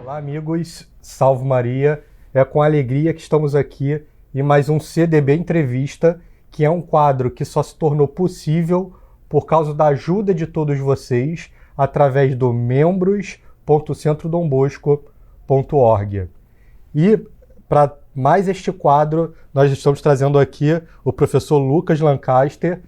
Olá, amigos. Salve Maria. É com alegria que estamos aqui em mais um CDB Entrevista, que é um quadro que só se tornou possível por causa da ajuda de todos vocês através do membros.centrodombosco.org. E para mais este quadro, nós estamos trazendo aqui o professor Lucas Lancaster.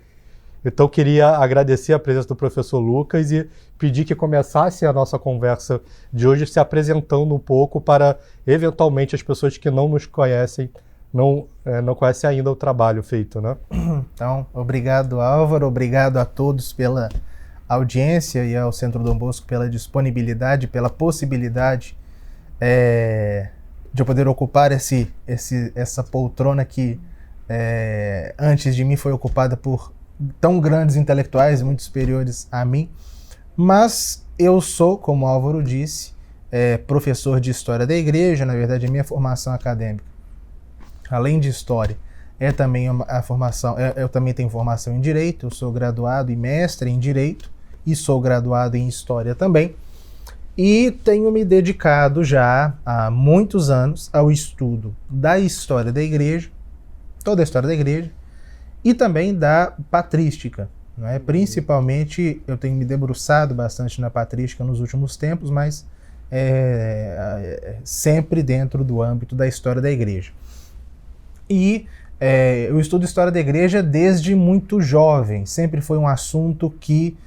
Então, queria agradecer a presença do professor Lucas e pedir que começasse a nossa conversa de hoje se apresentando um pouco para, eventualmente, as pessoas que não nos conhecem, não conhecem ainda o trabalho feito, né? Então, obrigado, Álvaro, obrigado a todos pela audiência e ao Centro Dom Bosco pela disponibilidade, pela possibilidade de eu poder ocupar essa poltrona que antes de mim foi ocupada por tão grandes intelectuais, muito superiores a mim, mas eu sou, como o Álvaro disse, professor de História da Igreja. Na verdade, a minha formação acadêmica, além de História, também a formação, eu também tenho formação em Direito. Eu sou graduado e mestre em Direito e sou graduado em História também, e tenho me dedicado já há muitos anos ao estudo da História da Igreja, toda a História da Igreja, e também da patrística, não é? Principalmente eu tenho me debruçado bastante na patrística nos últimos tempos, mas sempre dentro do âmbito da História da Igreja. E eu estudo História da Igreja desde muito jovem, sempre foi um assunto que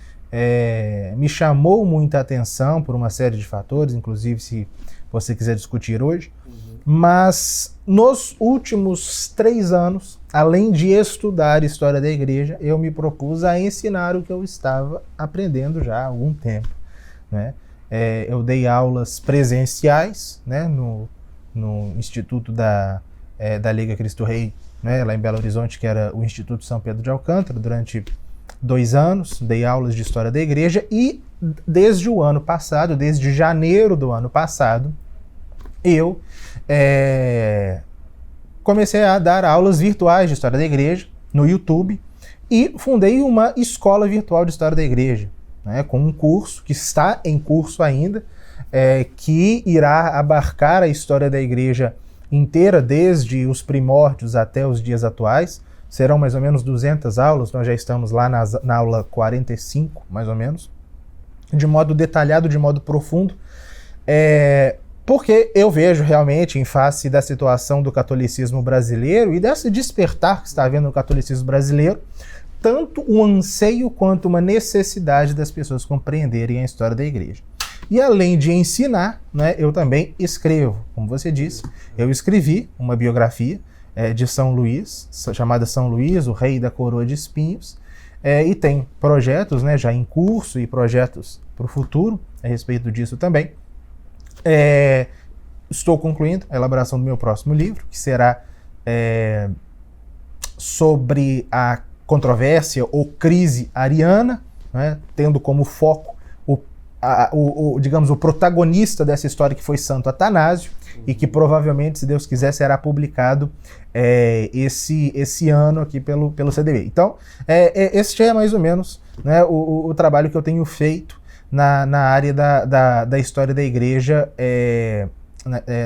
me chamou muita atenção por uma série de fatores, inclusive se você quiser discutir hoje. Mas nos últimos 3 anos, além de estudar História da Igreja, eu me propus a ensinar o que eu estava aprendendo já há algum tempo, né? Eu dei aulas presenciais, né, no Instituto da Liga Cristo Rei, né, lá em Belo Horizonte, que era o Instituto São Pedro de Alcântara, durante 2 anos, dei aulas de História da Igreja, e desde o ano passado, desde janeiro do ano passado, eu comecei a dar aulas virtuais de História da Igreja no YouTube e fundei uma escola virtual de História da Igreja, né, com um curso que está em curso ainda, que irá abarcar a História da Igreja inteira, desde os primórdios até os dias atuais. Serão mais ou menos 200 aulas, nós já estamos lá na aula 45, mais ou menos, de modo detalhado, de modo profundo, porque eu vejo realmente, em face da situação do catolicismo brasileiro e desse despertar que está havendo no catolicismo brasileiro, tanto um anseio quanto uma necessidade das pessoas compreenderem a história da Igreja. E além de ensinar, né, eu também escrevo. Como você disse, eu escrevi uma biografia de São Luís, chamada São Luís, o Rei da Coroa de Espinhos, e tem projetos, né, já em curso, e projetos para o futuro a respeito disso também. Estou concluindo a elaboração do meu próximo livro, que será sobre a controvérsia ou crise ariana, né, tendo como foco digamos, o protagonista dessa história, que foi Santo Atanásio, e que provavelmente, se Deus quiser, será publicado esse ano aqui pelo CDB. Então, esse é mais ou menos, né, o trabalho que eu tenho feito na área da história da Igreja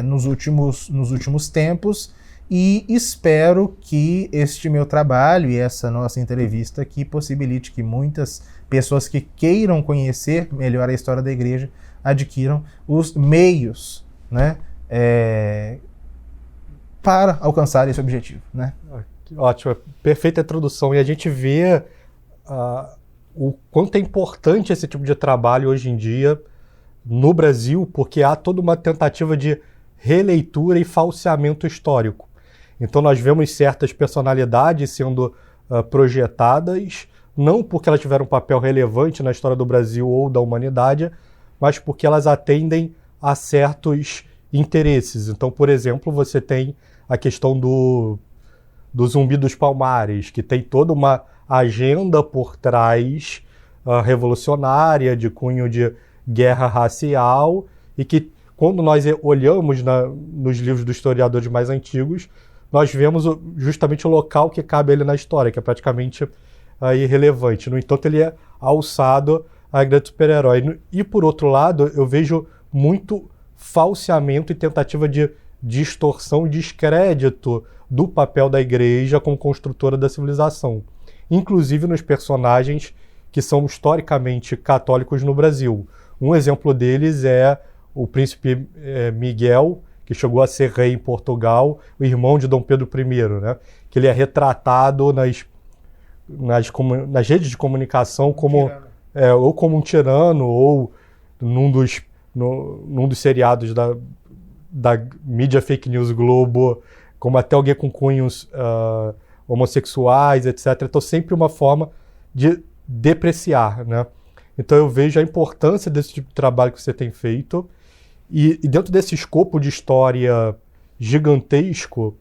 nos últimos tempos, e espero que este meu trabalho e essa nossa entrevista aqui possibilite que muitas pessoas que queiram conhecer melhor a história da Igreja adquiram os meios, né, para alcançar esse objetivo, né? Ótimo, perfeita introdução. E a gente vê o quanto é importante esse tipo de trabalho hoje em dia no Brasil, porque há toda uma tentativa de releitura e falseamento histórico. Então nós vemos certas personalidades sendo projetadas, não porque elas tiveram um papel relevante na história do Brasil ou da humanidade, mas porque elas atendem a certos interesses. Então, por exemplo, você tem a questão do Zumbi dos Palmares, que tem toda uma agenda por trás revolucionária, de cunho de guerra racial, e que, quando nós olhamos nos livros dos historiadores mais antigos, nós vemos justamente o local que cabe ele na história, que é praticamente irrelevante. No entanto, ele é alçado a grande super-herói. E, por outro lado, eu vejo muito falseamento e tentativa de distorção e descrédito do papel da igreja como construtora da civilização, inclusive nos personagens que são historicamente católicos no Brasil. Um exemplo deles é o príncipe Miguel, que chegou a ser rei em Portugal, o irmão de Dom Pedro I, né? Que ele é retratado nas redes de comunicação como, ou como um tirano, ou num dos seriados da mídia fake news Globo, como até alguém com cunhos homossexuais, etc. Então, sempre uma forma de depreciar, né? Então, eu vejo a importância desse tipo de trabalho que você tem feito, e dentro desse escopo de história gigantesco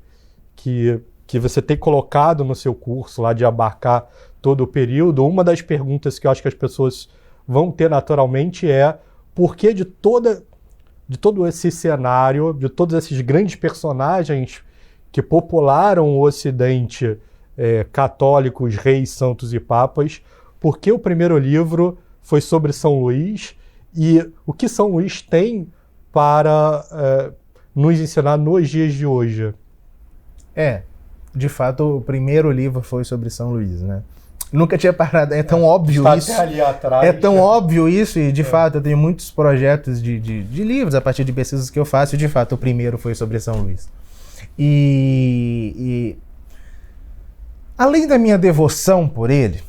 que você tem colocado no seu curso, lá de abarcar todo o período, uma das perguntas que eu acho que as pessoas vão ter naturalmente é por que de todo esse cenário, de todos esses grandes personagens que popularam o Ocidente, católicos, reis, santos e papas, por que o primeiro livro foi sobre São Luís e o que São Luís tem para nos ensinar nos dias de hoje? De fato, o primeiro livro foi sobre São Luís, né? Nunca tinha parado, é tão óbvio isso. Até ali atrás. É tão óbvio isso, e de fato eu tenho muitos projetos de livros a partir de pesquisas que eu faço, e de fato o primeiro foi sobre São Luís. E além da minha devoção por ele,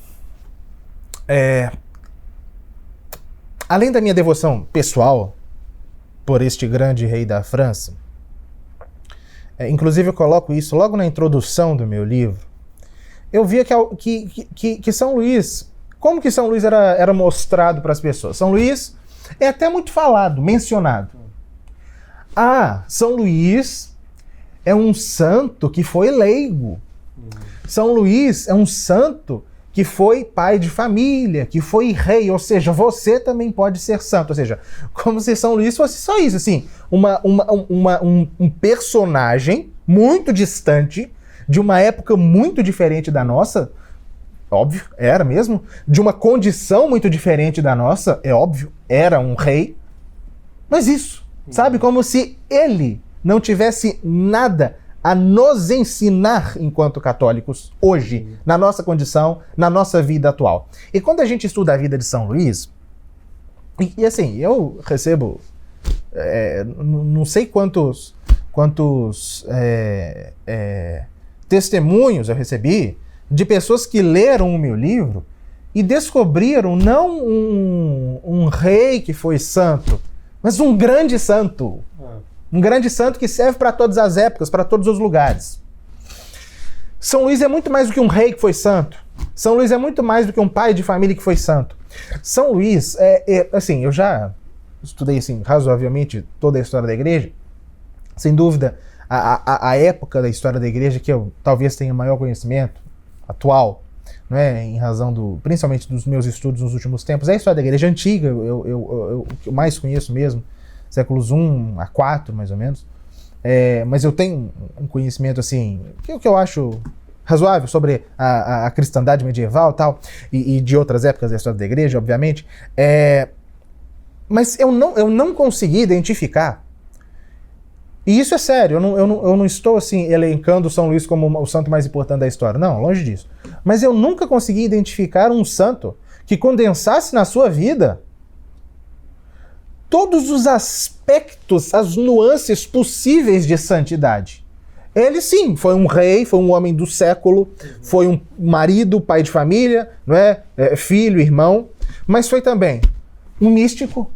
além da minha devoção pessoal por este grande rei da França, inclusive eu coloco isso logo na introdução do meu livro, eu via que São Luís, como que São Luís era mostrado para as pessoas? São Luís é até muito falado, mencionado. São Luís é um santo que foi leigo. São Luís é um santo que foi pai de família, que foi rei, ou seja, você também pode ser santo. Ou seja, como se São Luís fosse só isso, assim, um personagem muito distante, de uma época muito diferente da nossa, óbvio, era mesmo, de uma condição muito diferente da nossa, é óbvio, era um rei, mas isso, sabe, como se ele não tivesse nada a nos ensinar enquanto católicos hoje, na nossa condição, na nossa vida atual. E quando a gente estuda a vida de São Luís, e assim, eu recebo não sei quantos testemunhos eu recebi de pessoas que leram o meu livro e descobriram não um rei que foi santo, mas um grande santo. Um grande santo que serve para todas as épocas, para todos os lugares. São Luís é muito mais do que um rei que foi santo. São Luís é muito mais do que um pai de família que foi santo. São Luís, assim, eu já estudei assim, razoavelmente toda a história da igreja. Sem dúvida, a época da história da igreja que eu talvez tenha maior conhecimento atual, não é? Em razão principalmente dos meus estudos nos últimos tempos, é a história da igreja antiga, o que eu mais conheço mesmo, séculos 1 a 4, mais ou menos. Mas eu tenho um conhecimento, assim, que eu acho razoável sobre a cristandade medieval tal, e de outras épocas da história da igreja, obviamente. Mas eu não consegui identificar, e isso é sério, eu não estou assim elencando São Luís como o santo mais importante da história, não, longe disso. Mas eu nunca consegui identificar um santo que condensasse na sua vida todos os aspectos, as nuances possíveis de santidade. Ele sim, foi um rei, foi um homem do século, foi um marido, pai de família, não é? Filho, irmão, mas foi também um místico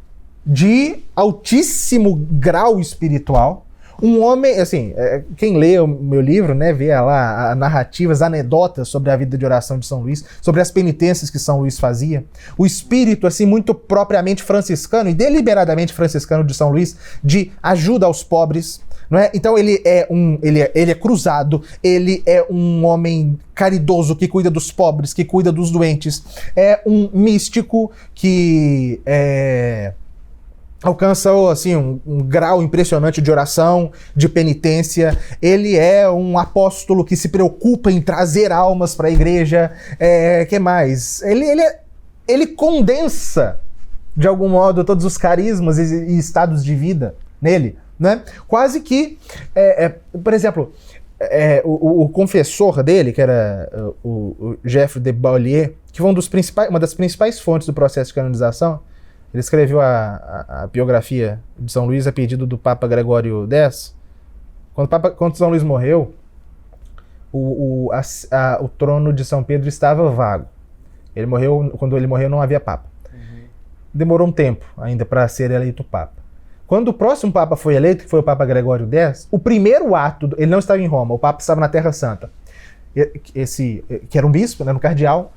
de altíssimo grau espiritual, um homem, assim, quem lê o meu livro, né, vê lá narrativas, anedotas sobre a vida de oração de São Luís, sobre as penitências que São Luís fazia, o espírito, assim, muito propriamente franciscano e deliberadamente franciscano de São Luís, de ajuda aos pobres, não é? Então ele é cruzado, ele é um homem caridoso que cuida dos pobres, que cuida dos doentes, é um místico que alcança assim, um grau impressionante de oração, de penitência. Ele é um apóstolo que se preocupa em trazer almas para a igreja. Que mais? Ele condensa, de algum modo, todos os carismas e estados de vida nele, né? Quase que, por exemplo, o confessor dele, que era o Geoffroy de Beaulieu, que foi uma das principais fontes do processo de canonização, ele escreveu a biografia de São Luís a pedido do Papa Gregório X. Quando São Luís morreu, o trono de São Pedro estava vago. Quando ele morreu não havia Papa. Demorou um tempo ainda para ser eleito Papa. Quando o próximo Papa foi eleito, que foi o Papa Gregório X, o primeiro ato, ele não estava em Roma, o Papa estava na Terra Santa. Que era um bispo, né, um cardeal,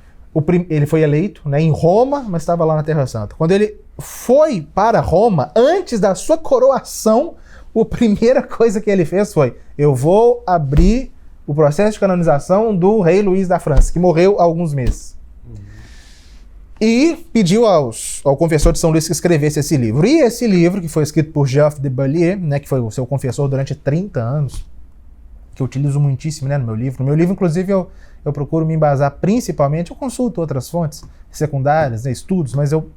ele foi eleito, né, em Roma, mas estava lá na Terra Santa. Quando ele foi para Roma, antes da sua coroação, a primeira coisa que ele fez foi: eu vou abrir o processo de canonização do rei Luís da França, que morreu há alguns meses. E pediu ao confessor de São Luís que escrevesse esse livro. E esse livro, que foi escrito por Geoffroy de Beaulieu, né, que foi o seu confessor durante 30 anos, que eu utilizo muitíssimo, né, no meu livro. No meu livro, inclusive, eu procuro me embasar principalmente, eu consulto outras fontes secundárias, né, estudos, mas eu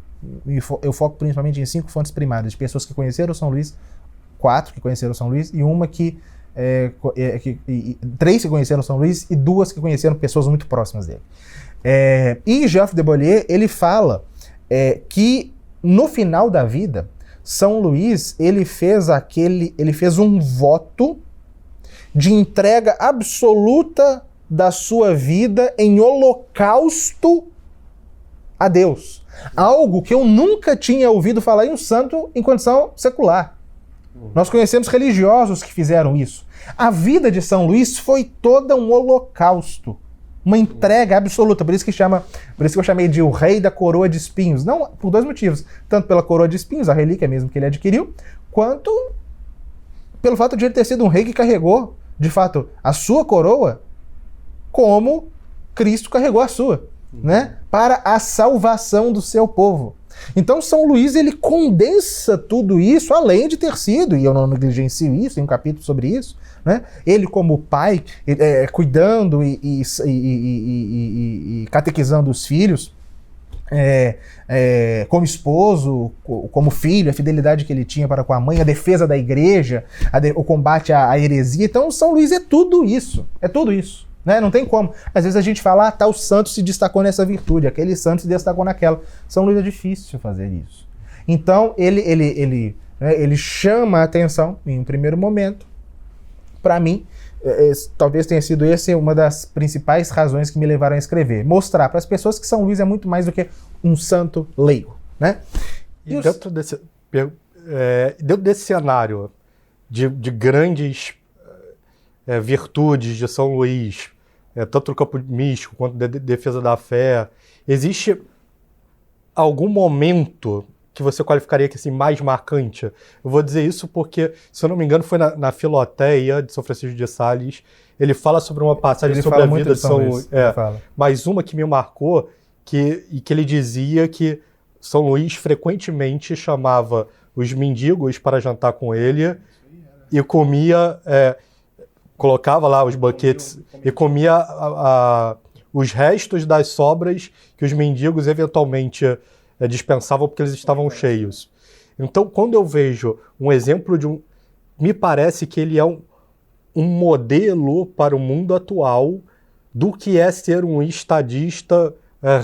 foco principalmente em 5 fontes primárias, de pessoas que conheceram São Luís, 4 que conheceram São Luís, e 3 que conheceram São Luís, e 2 que conheceram pessoas muito próximas dele. E Geoffroy de Beaulieu, ele fala que no final da vida, São Luís, ele fez um voto de entrega absoluta da sua vida em holocausto a Deus. Algo que eu nunca tinha ouvido falar em um santo em condição secular. Nós conhecemos religiosos que fizeram isso. A vida de São Luís foi toda um holocausto. Uma entrega absoluta, por isso que eu chamei de o rei da coroa de espinhos. Não, por 2 motivos. Tanto pela coroa de espinhos, a relíquia mesmo que ele adquiriu, quanto pelo fato de ele ter sido um rei que carregou, de fato, a sua coroa como Cristo carregou a sua, né? Para a salvação do seu povo. Então São Luís, ele condensa tudo isso, além de ter sido, e eu não negligencio isso, tem um capítulo sobre isso, né? Ele como pai, cuidando e catequizando os filhos, como esposo, como filho, a fidelidade que ele tinha para com a mãe, a defesa da igreja, o combate à heresia. Então São Luís é tudo isso, né? Não tem como. Às vezes a gente fala, tal santo se destacou nessa virtude, aquele santo se destacou naquela. São Luís é difícil fazer isso. Então ele chama a atenção em um primeiro momento. Para mim, talvez tenha sido essa uma das principais razões que me levaram a escrever. Mostrar para as pessoas que São Luís é muito mais do que um santo leigo, né? E dentro desse cenário de grandes virtudes de São Luís, tanto no campo místico quanto de defesa da fé, existe algum momento que você qualificaria que assim, mais marcante? Eu vou dizer isso porque, se eu não me engano, foi na Filoteia de São Francisco de Sales. Ele fala sobre uma passagem sobre a vida de São Luís. Mas uma que me marcou, que ele dizia que São Luís frequentemente chamava os mendigos para jantar com ele e comia, colocava lá os banquetes e comia os restos das sobras que os mendigos eventualmente dispensavam porque eles estavam cheios. Então, quando eu vejo um exemplo me parece que ele é um modelo para o mundo atual do que é ser um estadista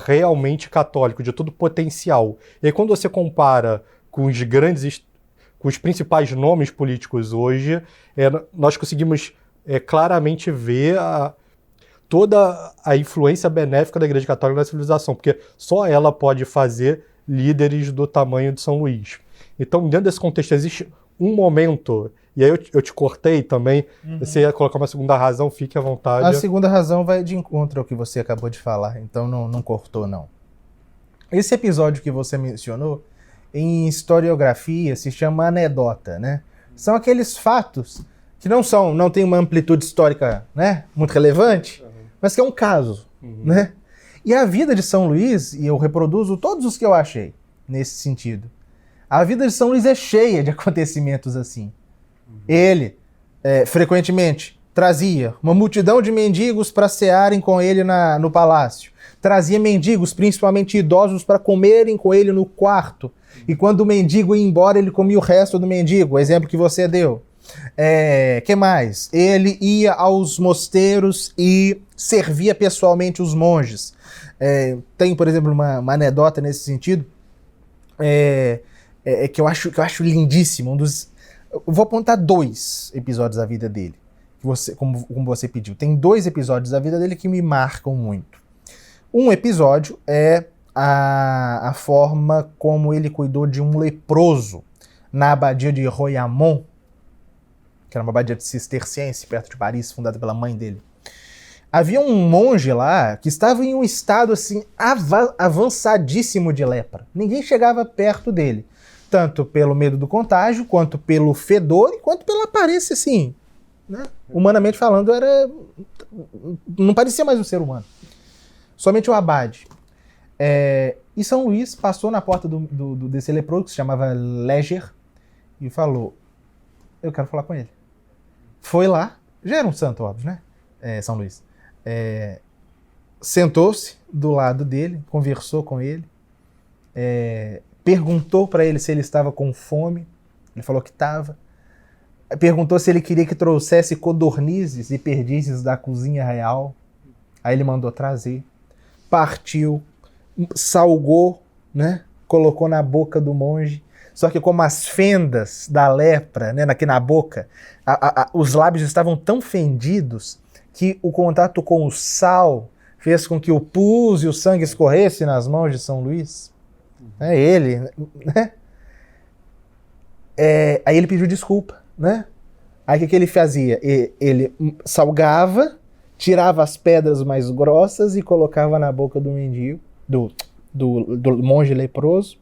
realmente católico, de todo potencial. E aí, quando você compara com os principais nomes políticos hoje, nós conseguimos claramente ver toda a influência benéfica da Igreja Católica na civilização, porque só ela pode fazer líderes do tamanho de São Luís. Então, dentro desse contexto, existe um momento, e aí eu te cortei também, você ia colocar uma segunda razão, fique à vontade. A segunda razão vai de encontro ao que você acabou de falar, então não cortou, não. Esse episódio que você mencionou, em historiografia, se chama anedota, né? São aqueles fatos que não tem uma amplitude histórica, né, muito relevante, mas que é um caso, né? E a vida de São Luís, e eu reproduzo todos os que eu achei nesse sentido, a vida de São Luís é cheia de acontecimentos assim. Ele, frequentemente, trazia uma multidão de mendigos para cearem com ele no palácio. Trazia mendigos, principalmente idosos, para comerem com ele no quarto. E quando o mendigo ia embora, ele comia o resto do mendigo, o exemplo que você deu. Que mais? Ele ia aos mosteiros e servia pessoalmente os monges. Tem, por exemplo, uma anedota nesse sentido, que eu acho lindíssimo. Eu vou apontar 2 episódios da vida dele, como você pediu. Tem 2 episódios da vida dele que me marcam muito. Um episódio é a forma como ele cuidou de um leproso na abadia de Royaumont, que era uma abadia cisterciense perto de Paris, fundada pela mãe dele. Havia um monge lá que estava em um estado assim avançadíssimo de lepra. Ninguém chegava perto dele, tanto pelo medo do contágio, quanto pelo fedor, quanto pela aparência, assim, né? Humanamente falando, não parecia mais um ser humano. Somente o abade. E São Luís passou na porta desse leproso, que se chamava Léger, e falou: eu quero falar com ele. Foi lá, já era um santo, óbvio, né? São Luís. Sentou-se do lado dele, conversou com ele, perguntou para ele se ele estava com fome. Ele falou que estava. Perguntou se ele queria que trouxesse codornizes e perdizes da cozinha real. Aí ele mandou trazer. Partiu, salgou, né? Colocou na boca do monge. Só que como as fendas da lepra, né, aqui na boca, os lábios estavam tão fendidos que o contato com o sal fez com que o pus e o sangue escorresse nas mãos de São Luís. Ele, né? Aí ele pediu desculpa, né? Aí o que ele fazia? Ele salgava, tirava as pedras mais grossas e colocava na boca do mendigo, do monge leproso.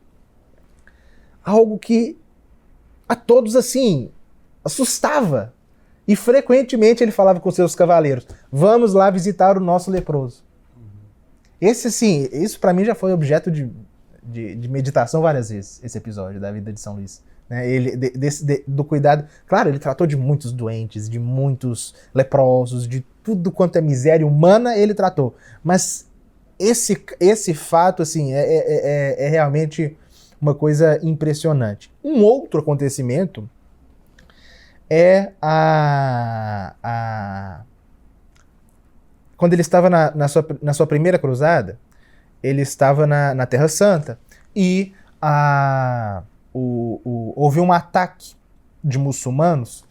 Algo que a todos, assim, assustava. E frequentemente ele falava com seus cavaleiros: vamos lá visitar o nosso leproso. Isso para mim já foi objeto de meditação várias vezes, esse episódio da vida de São Luís. Né? Do cuidado. Claro, ele tratou de muitos doentes, de muitos leprosos, de tudo quanto é miséria humana ele tratou. Mas esse fato, assim, é realmente uma coisa impressionante. Um outro acontecimento é quando ele estava na sua primeira cruzada, ele estava na Terra Santa e houve um ataque de muçulmanos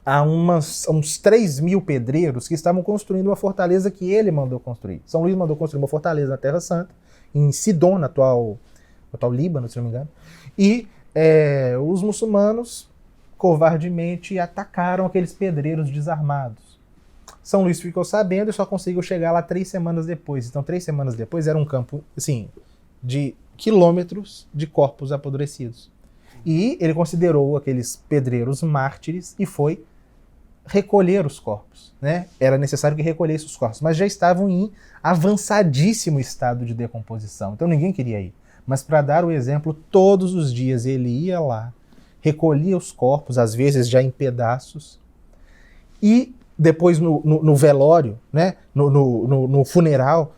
a uns 3.000 pedreiros que estavam construindo uma fortaleza que ele mandou construir. São Luís mandou construir uma fortaleza na Terra Santa, em Sidom, no atual Líbano, se não me engano. E os muçulmanos covardemente atacaram aqueles pedreiros desarmados. São Luís ficou sabendo e só conseguiu chegar lá 3 semanas depois. Então, 3 semanas depois era um campo, assim, de quilômetros de corpos apodrecidos. E ele considerou aqueles pedreiros mártires e foi recolher os corpos, né? Era necessário que recolhesse os corpos, mas já estavam em avançadíssimo estado de decomposição. Então ninguém queria ir. Mas para dar o exemplo, todos os dias ele ia lá, recolhia os corpos, às vezes já em pedaços, e depois no velório, né? no funeral,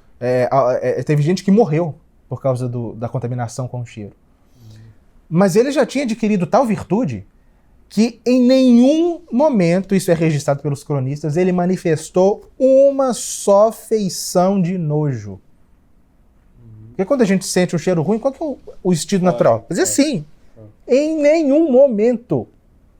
teve gente que morreu por causa da contaminação com o cheiro. Mas ele já tinha adquirido tal virtude que em nenhum momento, isso é registrado pelos cronistas, ele manifestou uma só feição de nojo. Porque quando a gente sente um cheiro ruim, qual que é o instinto natural? Mas assim, em nenhum momento.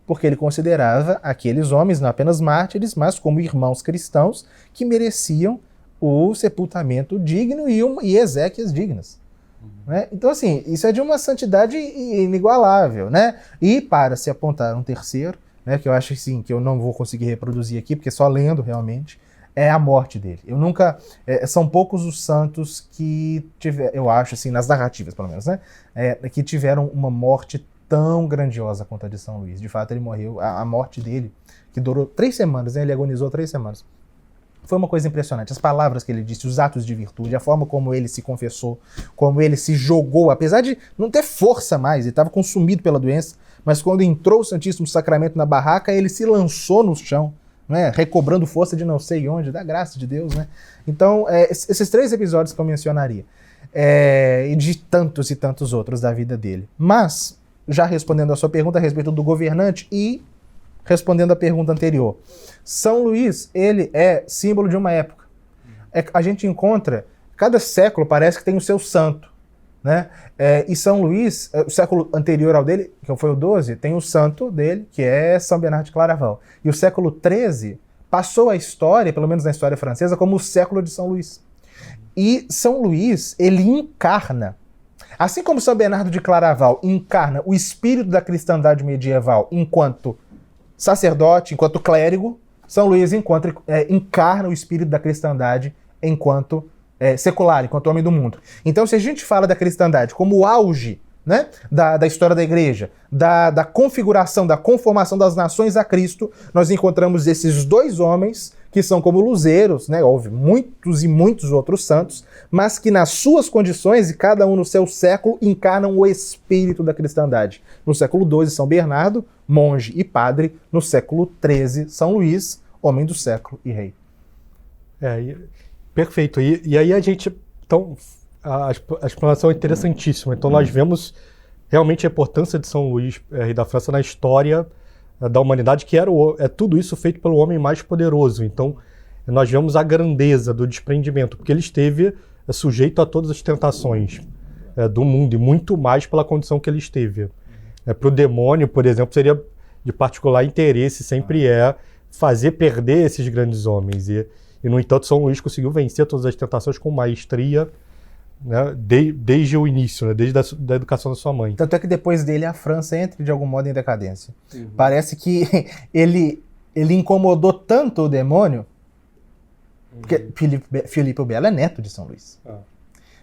Porque ele considerava aqueles homens não apenas mártires, mas como irmãos cristãos que mereciam o sepultamento digno e exéquias dignas. Né? Então, assim, isso é de uma santidade inigualável, né? E para se apontar um terceiro, né, que eu acho assim, que eu não vou conseguir reproduzir aqui, porque só lendo realmente, é a morte dele. Eu nunca... são poucos os santos que tiveram, eu acho, assim, nas narrativas, pelo menos, né? Que tiveram uma morte tão grandiosa quanto a de São Luís. De fato, ele morreu, a morte dele, que durou 3 semanas, né? Ele agonizou 3 semanas. Foi uma coisa impressionante. As palavras que ele disse, os atos de virtude, a forma como ele se confessou, como ele se jogou, apesar de não ter força mais, ele estava consumido pela doença, mas quando entrou o Santíssimo Sacramento na barraca, ele se lançou no chão, né? Recobrando força de não sei onde, da graça de Deus, né? Então, esses 3 episódios que eu mencionaria, e de tantos e tantos outros da vida dele. Mas, já respondendo a sua pergunta a respeito do governante e respondendo a pergunta anterior, São Luís, ele é símbolo de uma época. A gente encontra, cada século parece que tem o seu santo, né? E São Luís, o século anterior ao dele, que foi o 12, tem o santo dele, que é São Bernardo de Claraval. E o século 13 passou a história, pelo menos na história francesa, como o século de São Luís. E São Luís, ele encarna, assim como São Bernardo de Claraval encarna o espírito da cristandade medieval enquanto sacerdote, enquanto clérigo, São Luís encarna o espírito da cristandade enquanto secular, enquanto homem do mundo. Então, se a gente fala da cristandade como o auge, né, da história da igreja, da configuração, da conformação das nações a Cristo, nós encontramos esses 2 homens que são como luzeiros, né, houve muitos e muitos outros santos, mas que nas suas condições, e cada um no seu século, encarnam o espírito da cristandade. No século XII, São Bernardo, monge e padre. No século XIII, São Luís, homem do século e rei. Perfeito. E aí a gente... Então, a explanação é interessantíssima. Então nós vemos realmente a importância de São Luís, rei da França, na história da humanidade, que é tudo isso feito pelo homem mais poderoso. Então nós vemos a grandeza do desprendimento, porque ele esteve sujeito a todas as tentações do mundo, e muito mais pela condição que ele esteve. Para o demônio, por exemplo, seria de particular interesse, sempre fazer perder esses grandes homens. E, no entanto, São Luís conseguiu vencer todas as tentações com maestria, né, desde o início, né, desde a educação da sua mãe. Tanto é que depois dele a França entra de algum modo em decadência. Parece que ele incomodou tanto o demônio, porque Filipe o Belo é neto de São Luís.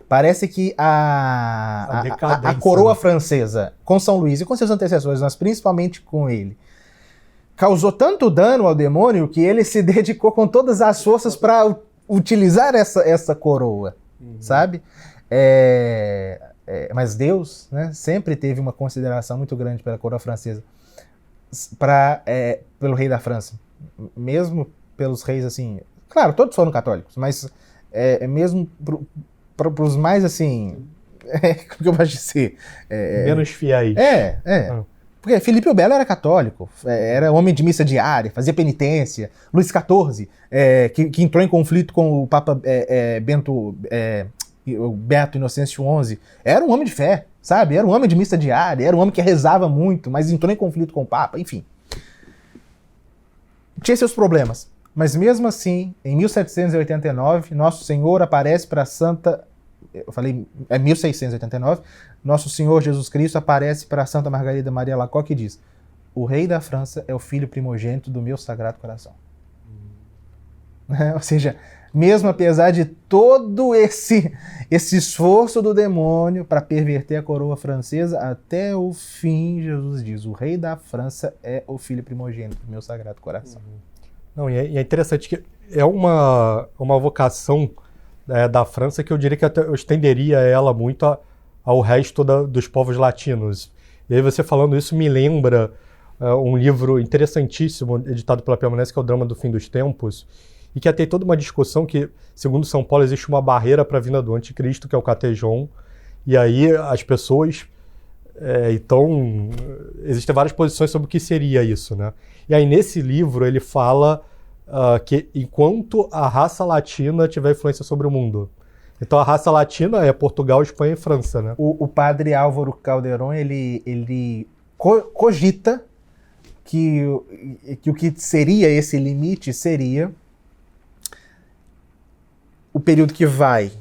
Parece que a coroa francesa, com São Luís e com seus antecessores, mas principalmente com ele, causou tanto dano ao demônio que ele se dedicou com todas as forças para utilizar essa coroa, sabe? Mas Deus, né, sempre teve uma consideração muito grande pela coroa francesa, pelo rei da França, mesmo pelos reis, assim, claro, todos foram católicos, mas mesmo para os mais, assim, como que eu posso dizer? Menos fiéis. Porque Filipe o Belo era católico, era homem de missa diária, fazia penitência. Luís XIV, que entrou em conflito com o Papa Beato Inocêncio XI, era um homem de fé, sabe? Era um homem de missa diária, era um homem que rezava muito, mas entrou em conflito com o Papa, enfim. Tinha seus problemas. Mas mesmo assim, em 1789, Nosso Senhor aparece para Santa... Eu falei, 1689, Nosso Senhor Jesus Cristo aparece para Santa Margarida Maria Alacoque e diz: o rei da França é o filho primogênito do meu Sagrado Coração. Ou seja, mesmo apesar de todo esse esforço do demônio para perverter a coroa francesa, até o fim Jesus diz: o rei da França é o filho primogênito do meu Sagrado Coração. Não, e é interessante que é uma vocação da França que eu diria que eu estenderia ela muito ao resto dos povos latinos. E aí você falando isso me lembra um livro interessantíssimo editado pela Permanência, que é o Drama do Fim dos Tempos, e que tem toda uma discussão que, segundo São Paulo, existe uma barreira para a vinda do anticristo, que é o catejon, e aí as pessoas... então, existem várias posições sobre o que seria isso, né? E aí nesse livro ele fala que enquanto a raça latina tiver influência sobre o mundo. Então a raça latina é Portugal, Espanha e França, né? O padre Álvaro Calderón, ele cogita que o que seria esse limite seria o período que vai...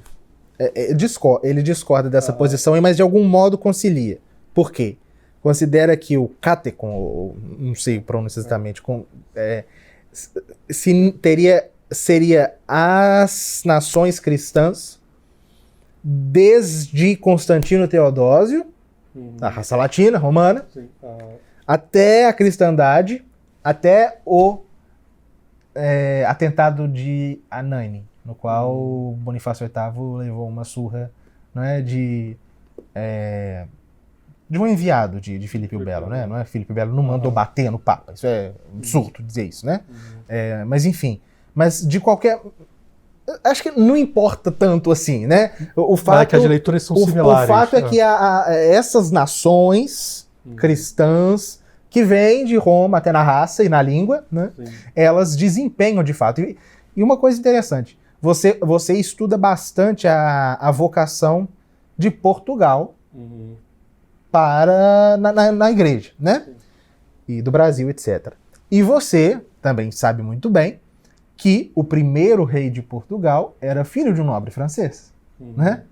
Ele discorda dessa posição, mas de algum modo concilia. Por quê? Considera que o catecon, não sei pronunciar exatamente, seria as nações cristãs desde Constantino Teodósio, a raça latina, romana, até a cristandade, até o atentado de Anagni, no qual Bonifácio VIII levou uma surra, não é, de um enviado de Filipe o Belo, né? Não é Filipe o Belo não mandou bater no Papa, isso é absurdo dizer isso, né? Mas enfim, mas de qualquer... Acho que não importa tanto assim, né? O fato é que as leituras são similares. O fato é que essas nações cristãs que vêm de Roma até na raça e na língua, né? Elas desempenham de fato. E uma coisa interessante, você estuda bastante a vocação de Portugal na igreja, né? E do Brasil, etc. E você também sabe muito bem que o primeiro rei de Portugal era filho de um nobre francês, né?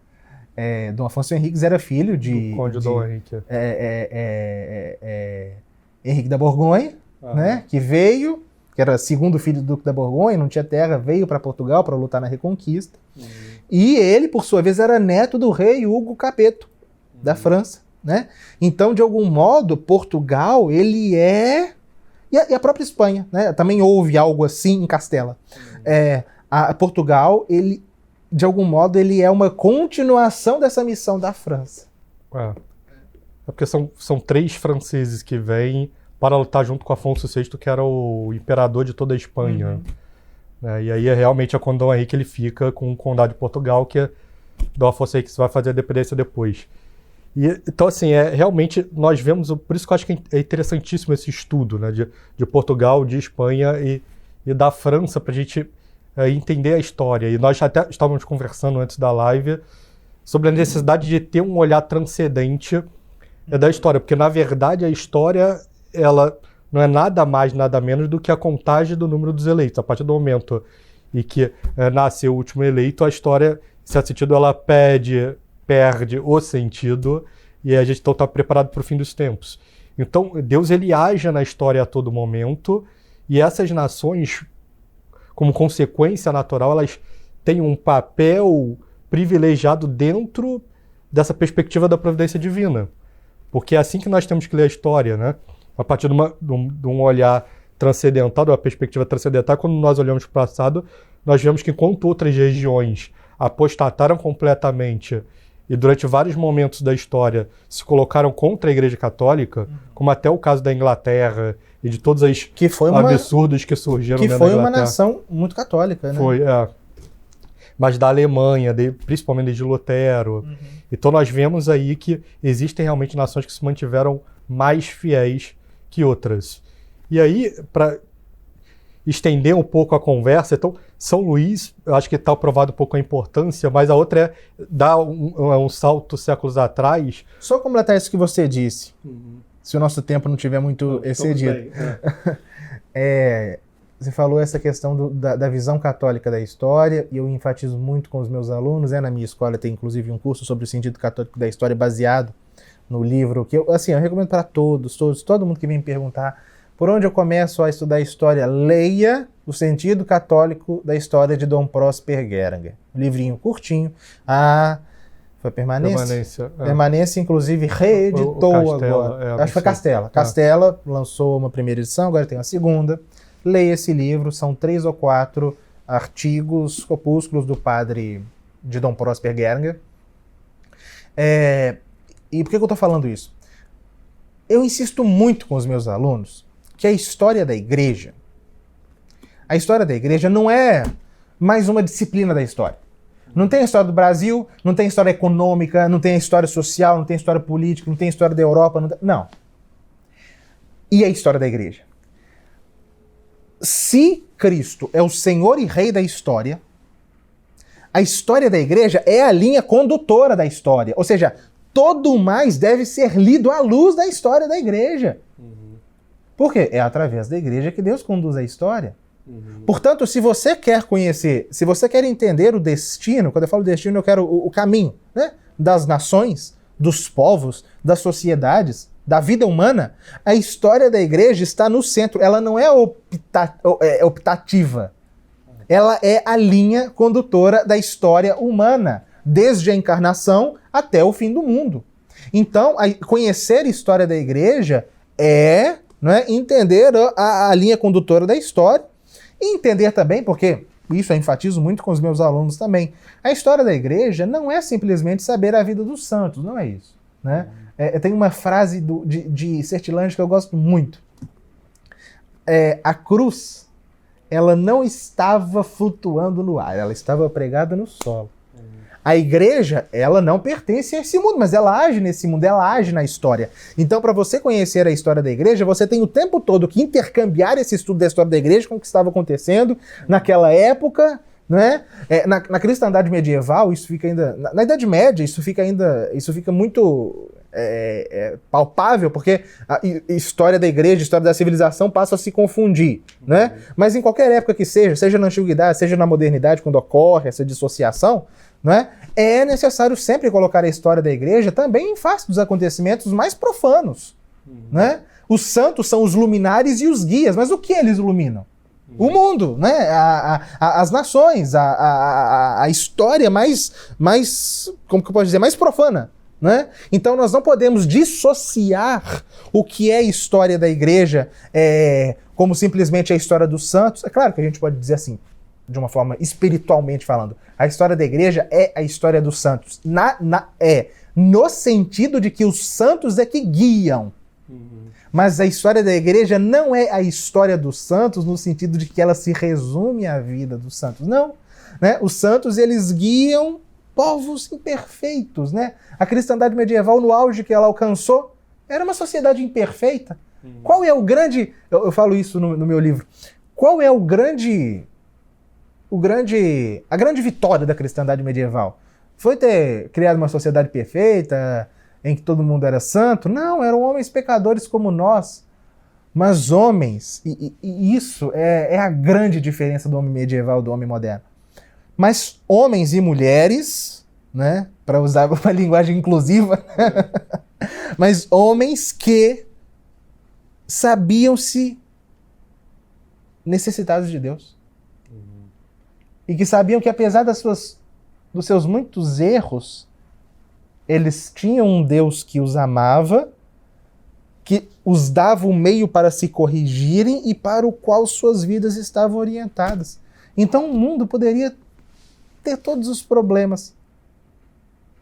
Dom Afonso Henriques era filho do Conde Dom Henrique. Henrique da Borgonha, né? Que veio, que era segundo filho do Duque da Borgonha, não tinha terra, veio para Portugal para lutar na Reconquista. E ele, por sua vez, era neto do rei Hugo Capeto, da França, né? Então, de algum modo, Portugal, ele é... E a própria Espanha, né? Também houve algo assim em Castela. Portugal, ele, de algum modo, ele é uma continuação dessa missão da França. É porque são 3 franceses que vêm para lutar junto com Afonso VI, que era o imperador de toda a Espanha. E aí, realmente, é quando Dom Henrique ele fica com o condado de Portugal, que Dom Afonso Henrique vai fazer a dependência depois. Então, assim, realmente nós vemos, por isso que eu acho que é interessantíssimo esse estudo, né, de Portugal, de Espanha e da França, para a gente entender a história. E nós até estávamos conversando antes da live sobre a necessidade de ter um olhar transcendente da história, porque, na verdade, a história ela não é nada mais, nada menos do que a contagem do número dos eleitos. A partir do momento em que nasce o último eleito, a história, em certo sentido, ela perde o sentido e a gente então está preparado para o fim dos tempos. Então, Deus ele age na história a todo momento e essas nações, como consequência natural, elas têm um papel privilegiado dentro dessa perspectiva da providência divina. Porque é assim que nós temos que ler a história, né? A partir de um olhar transcendental, de uma perspectiva transcendental, quando nós olhamos para o passado, nós vemos que enquanto outras regiões apostataram completamente e durante vários momentos da história se colocaram contra a Igreja Católica, como até o caso da Inglaterra e de todos os absurdos que surgiram na Inglaterra. Que foi uma nação muito católica, né? Foi, mas da Alemanha, principalmente de Lutero. Então nós vemos aí que existem realmente nações que se mantiveram mais fiéis que outras. E aí, para estender um pouco a conversa, então, São Luís, eu acho que está provado um pouco a importância, mas a outra é dar um salto séculos atrás. Só completar isso que você disse, se o nosso tempo não tiver muito excedido. Você falou essa questão da visão católica da história, e eu enfatizo muito com os meus alunos, na minha escola tem inclusive um curso sobre o sentido católico da história baseado no livro, que eu recomendo para todo mundo que vem me perguntar por onde eu começo a estudar história, leia O Sentido Católico da História de Dom Prosper Guéranger. Um livrinho curtinho. Foi Permanência? Permanência, inclusive, reeditou agora. Acho que foi Castela. Castela lançou uma primeira edição, agora tem uma segunda. Leia esse livro, são 3 ou 4 artigos, opúsculos do padre de Dom Prosper Guéranger. E por que eu estou falando isso? Eu insisto muito com os meus alunos que a história da igreja não é mais uma disciplina da história. Não tem a história do Brasil, não tem a história econômica, não tem a história social, não tem a história política, não tem a história da Europa, não. E a história da igreja? Se Cristo é o Senhor e Rei da história, a história da igreja é a linha condutora da história. Ou seja, todo o mais deve ser lido à luz da história da igreja. Por quê? É através da igreja que Deus conduz a história. Portanto, se você quer conhecer, se você quer entender o destino, quando eu falo destino, eu quero o caminho, né, das nações, dos povos, das sociedades, da vida humana, a história da igreja está no centro. Ela não é optativa. Ela é a linha condutora da história humana, desde a encarnação até o fim do mundo. Então, conhecer a história da igreja é entender a linha condutora da história e entender também, porque isso eu enfatizo muito com os meus alunos também, a história da igreja não é simplesmente saber a vida dos santos, não é isso, né? Tem uma frase de Sertilândia que eu gosto muito. A cruz, ela não estava flutuando no ar, ela estava pregada no solo. A igreja, ela não pertence a esse mundo, mas ela age nesse mundo, ela age na história. Então, para você conhecer a história da igreja, você tem o tempo todo que intercambiar esse estudo da história da igreja com o que estava acontecendo naquela época, né? Na cristandade medieval, isso fica ainda... Na Idade Média, isso fica muito palpável, porque a história da igreja, a história da civilização passa a se confundir, né? Mas em qualquer época que seja na antiguidade, seja na modernidade, quando ocorre essa dissociação, né, é necessário sempre colocar a história da igreja também em face dos acontecimentos mais profanos, né? Os santos são os luminares e os guias, mas o que eles iluminam? O mundo, né? As nações, a história mais, como que eu posso dizer, mais profana, né? Então nós não podemos dissociar o que é a história da igreja como simplesmente a história dos santos. É claro que a gente pode dizer assim, de uma forma espiritualmente falando, a história da igreja é a história dos santos. No sentido de que os santos é que guiam. Mas a história da igreja não é a história dos santos no sentido de que ela se resume à vida dos santos. Não. Né? Os santos, eles guiam povos imperfeitos. Né? A cristandade medieval, no auge que ela alcançou, era uma sociedade imperfeita. Qual é o grande... Eu falo isso no meu livro. Qual é a grande vitória da cristandade medieval? Foi ter criado uma sociedade perfeita, em que todo mundo era santo? Não, eram homens pecadores como nós. Mas homens, e isso é a grande diferença do homem medieval e do homem moderno. Mas homens e mulheres, né, para usar uma linguagem inclusiva, mas homens que sabiam-se necessitados de Deus. E que sabiam que, apesar dos seus muitos erros, eles tinham um Deus que os amava, que os dava um meio para se corrigirem e para o qual suas vidas estavam orientadas. Então o mundo poderia ter todos os problemas,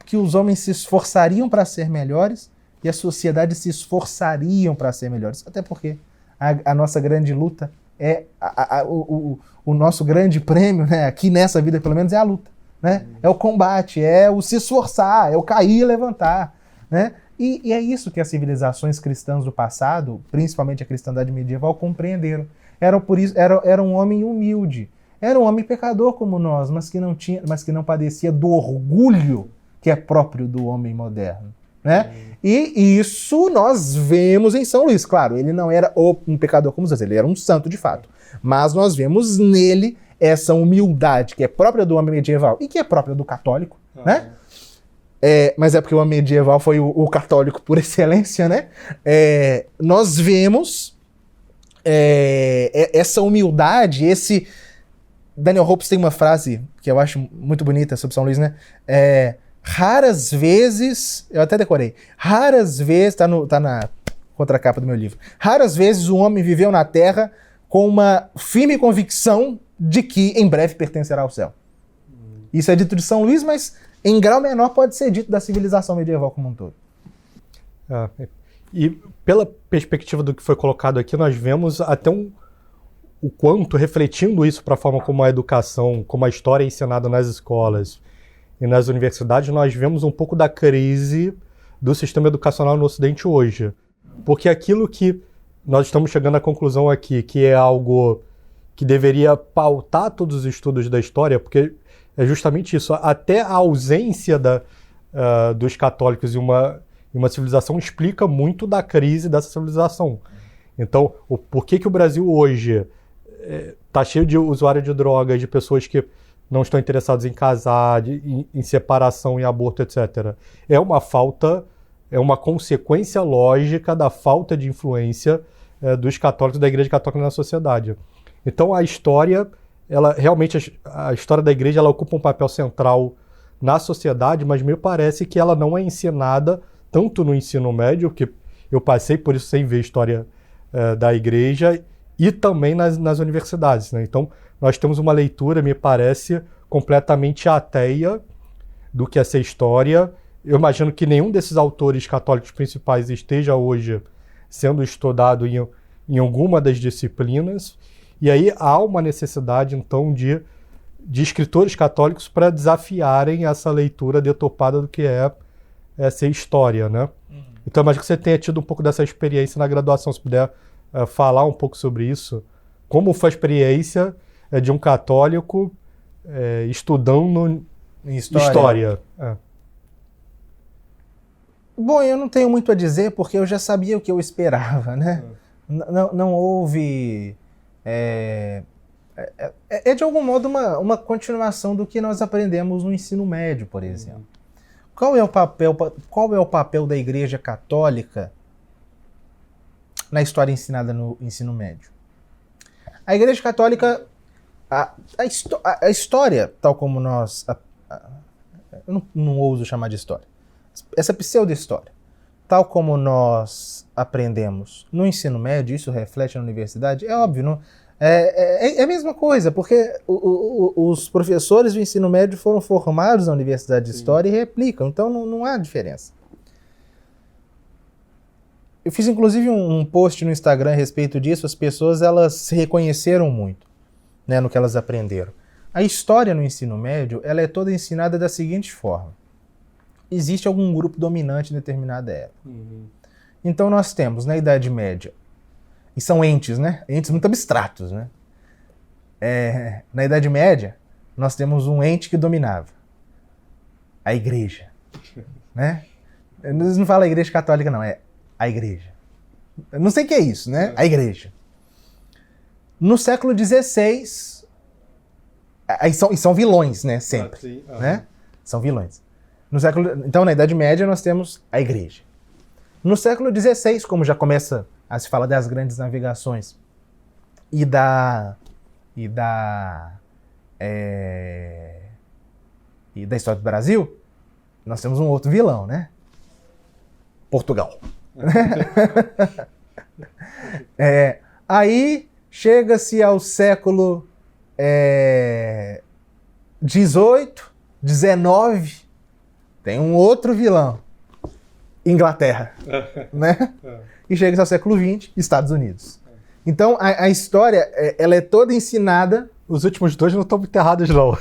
que os homens se esforçariam para ser melhores e a sociedade se esforçariam para ser melhores. Até porque a nossa grande luta o nosso grande prêmio, né, aqui nessa vida pelo menos, é a luta, né? É o combate, é o se esforçar, é o cair e levantar, né? E é isso que as civilizações cristãs do passado, principalmente a cristandade medieval, compreenderam. Era um homem humilde, era um homem pecador como nós, mas que não padecia do orgulho que é próprio do homem moderno, né? E isso nós vemos em São Luís. Claro, ele não era um pecador como nós, ele era um santo de fato. Mas nós vemos nele essa humildade que é própria do homem medieval e que é própria do católico, né? Mas é porque o homem medieval foi o católico por excelência, né? Nós vemos essa humildade, esse... Daniel Hopes tem uma frase que eu acho muito bonita sobre São Luís, né? Raras vezes, eu até decorei, raras vezes, tá na contracapa do meu livro, raras vezes o homem viveu na Terra com uma firme convicção de que em breve pertencerá ao céu. Isso é dito de São Luís, mas em grau menor pode ser dito da civilização medieval como um todo. E pela perspectiva do que foi colocado aqui, nós vemos até o quanto, refletindo isso para a forma como a educação, como a história é ensinada nas escolas e nas universidades, nós vemos um pouco da crise do sistema educacional no Ocidente hoje. Porque aquilo que nós estamos chegando à conclusão aqui, que é algo que deveria pautar todos os estudos da história, porque é justamente isso, até a ausência dos católicos em uma civilização explica muito da crise dessa civilização. Então, por que o Brasil hoje está cheio de usuários de drogas, de pessoas que não estão interessados em casar, em separação, em aborto, etc. É uma consequência lógica da falta de influência dos católicos, da Igreja Católica na sociedade. Então a história, a história da Igreja, ela ocupa um papel central na sociedade, mas me parece que ela não é ensinada tanto no ensino médio, que eu passei por isso sem ver história da Igreja, e também nas universidades, né? Então, nós temos uma leitura, me parece, completamente ateia do que é essa história, eu imagino que nenhum desses autores católicos principais esteja hoje sendo estudado em alguma das disciplinas, e aí há uma necessidade, então, de escritores católicos para desafiarem essa leitura deturpada do que é ser história, né? Então, eu imagino que você tenha tido um pouco dessa experiência na graduação, se puder falar um pouco sobre isso. Como foi a experiência de um católico estudando história? Bom, eu não tenho muito a dizer, porque eu já sabia o que eu esperava, né? Não houve... É de algum modo uma continuação do que nós aprendemos no ensino médio, por exemplo. Qual é o papel da Igreja Católica na história ensinada no ensino médio? A Igreja Católica, a história, tal como nós... eu não ouso chamar de história. Essa pseudo-história, tal como nós aprendemos no ensino médio, isso reflete na universidade, é óbvio, não... É a mesma coisa, porque os professores do ensino médio foram formados na Universidade de História e replicam, então não há diferença. Eu fiz inclusive um post no Instagram a respeito disso, as pessoas elas se reconheceram muito, né, no que elas aprenderam. A história no ensino médio ela é toda ensinada da seguinte forma: existe algum grupo dominante em determinada época. Então nós temos na Idade Média, e são entes, né? Entes muito abstratos, né? Na Idade Média, nós temos um ente que dominava. A Igreja. Né? Não fala a Igreja Católica, não. É a Igreja. Eu não sei o que é isso, né? A Igreja. No século XVI... E são vilões, né? Sempre. Né? São vilões. Então, na Idade Média, nós temos a Igreja. No século XVI, como já começa a se falar das grandes navegações e da história do Brasil, nós temos um outro vilão, né? Portugal. Aí chega-se ao século XVIII, XIX, tem um outro vilão, Inglaterra, né? E chega ao século XX, Estados Unidos. Então, a história, ela é toda ensinada... Os últimos dois não estão muito errados, não.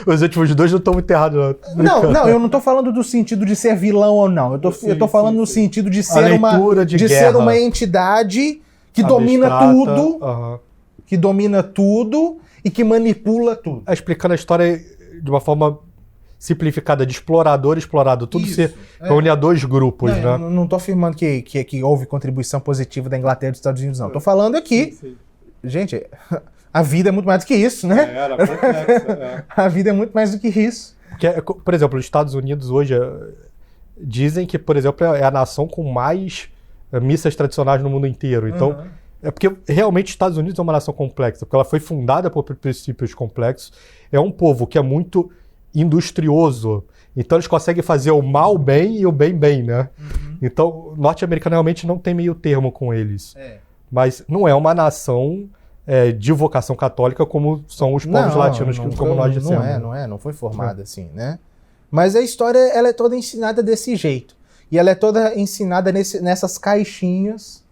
Os últimos dois não estão muito errados, não. Não, eu não estou falando do sentido de ser vilão ou não. Eu tô falando no sentido de ser uma entidade que domina tudo, que domina tudo e que manipula tudo. Explicando a história de uma forma simplificada, de explorador, tudo isso, se reúne a dois grupos, né? Não estou afirmando que houve contribuição positiva da Inglaterra e dos Estados Unidos, não. Estou falando aqui... Gente, a vida é muito mais do que isso, né? Era complexo, A vida é muito mais do que isso. Porque, por exemplo, os Estados Unidos hoje dizem que, por exemplo, é a nação com mais missas tradicionais no mundo inteiro. Então, é porque realmente os Estados Unidos é uma nação complexa, porque ela foi fundada por princípios complexos. É um povo que é muito industrioso, então eles conseguem fazer o mal bem e o bem bem, né? Então, o norte-americano realmente não tem meio termo com eles. Mas não é uma nação de vocação católica como são os povos latinos, como nós dissemos. Não foi formada assim, né? Mas a história, ela é toda ensinada desse jeito. E ela é toda ensinada nessas caixinhas,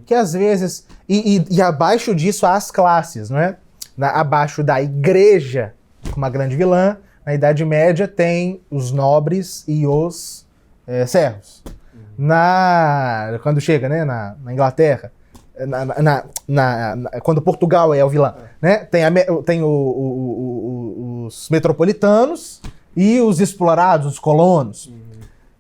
que às vezes... E abaixo disso há as classes, não é? Abaixo da igreja, uma grande vilã, na Idade Média tem os nobres e os servos. Quando chega, né, na Inglaterra, quando Portugal é o vilão, né, tem os metropolitanos e os explorados, os colonos.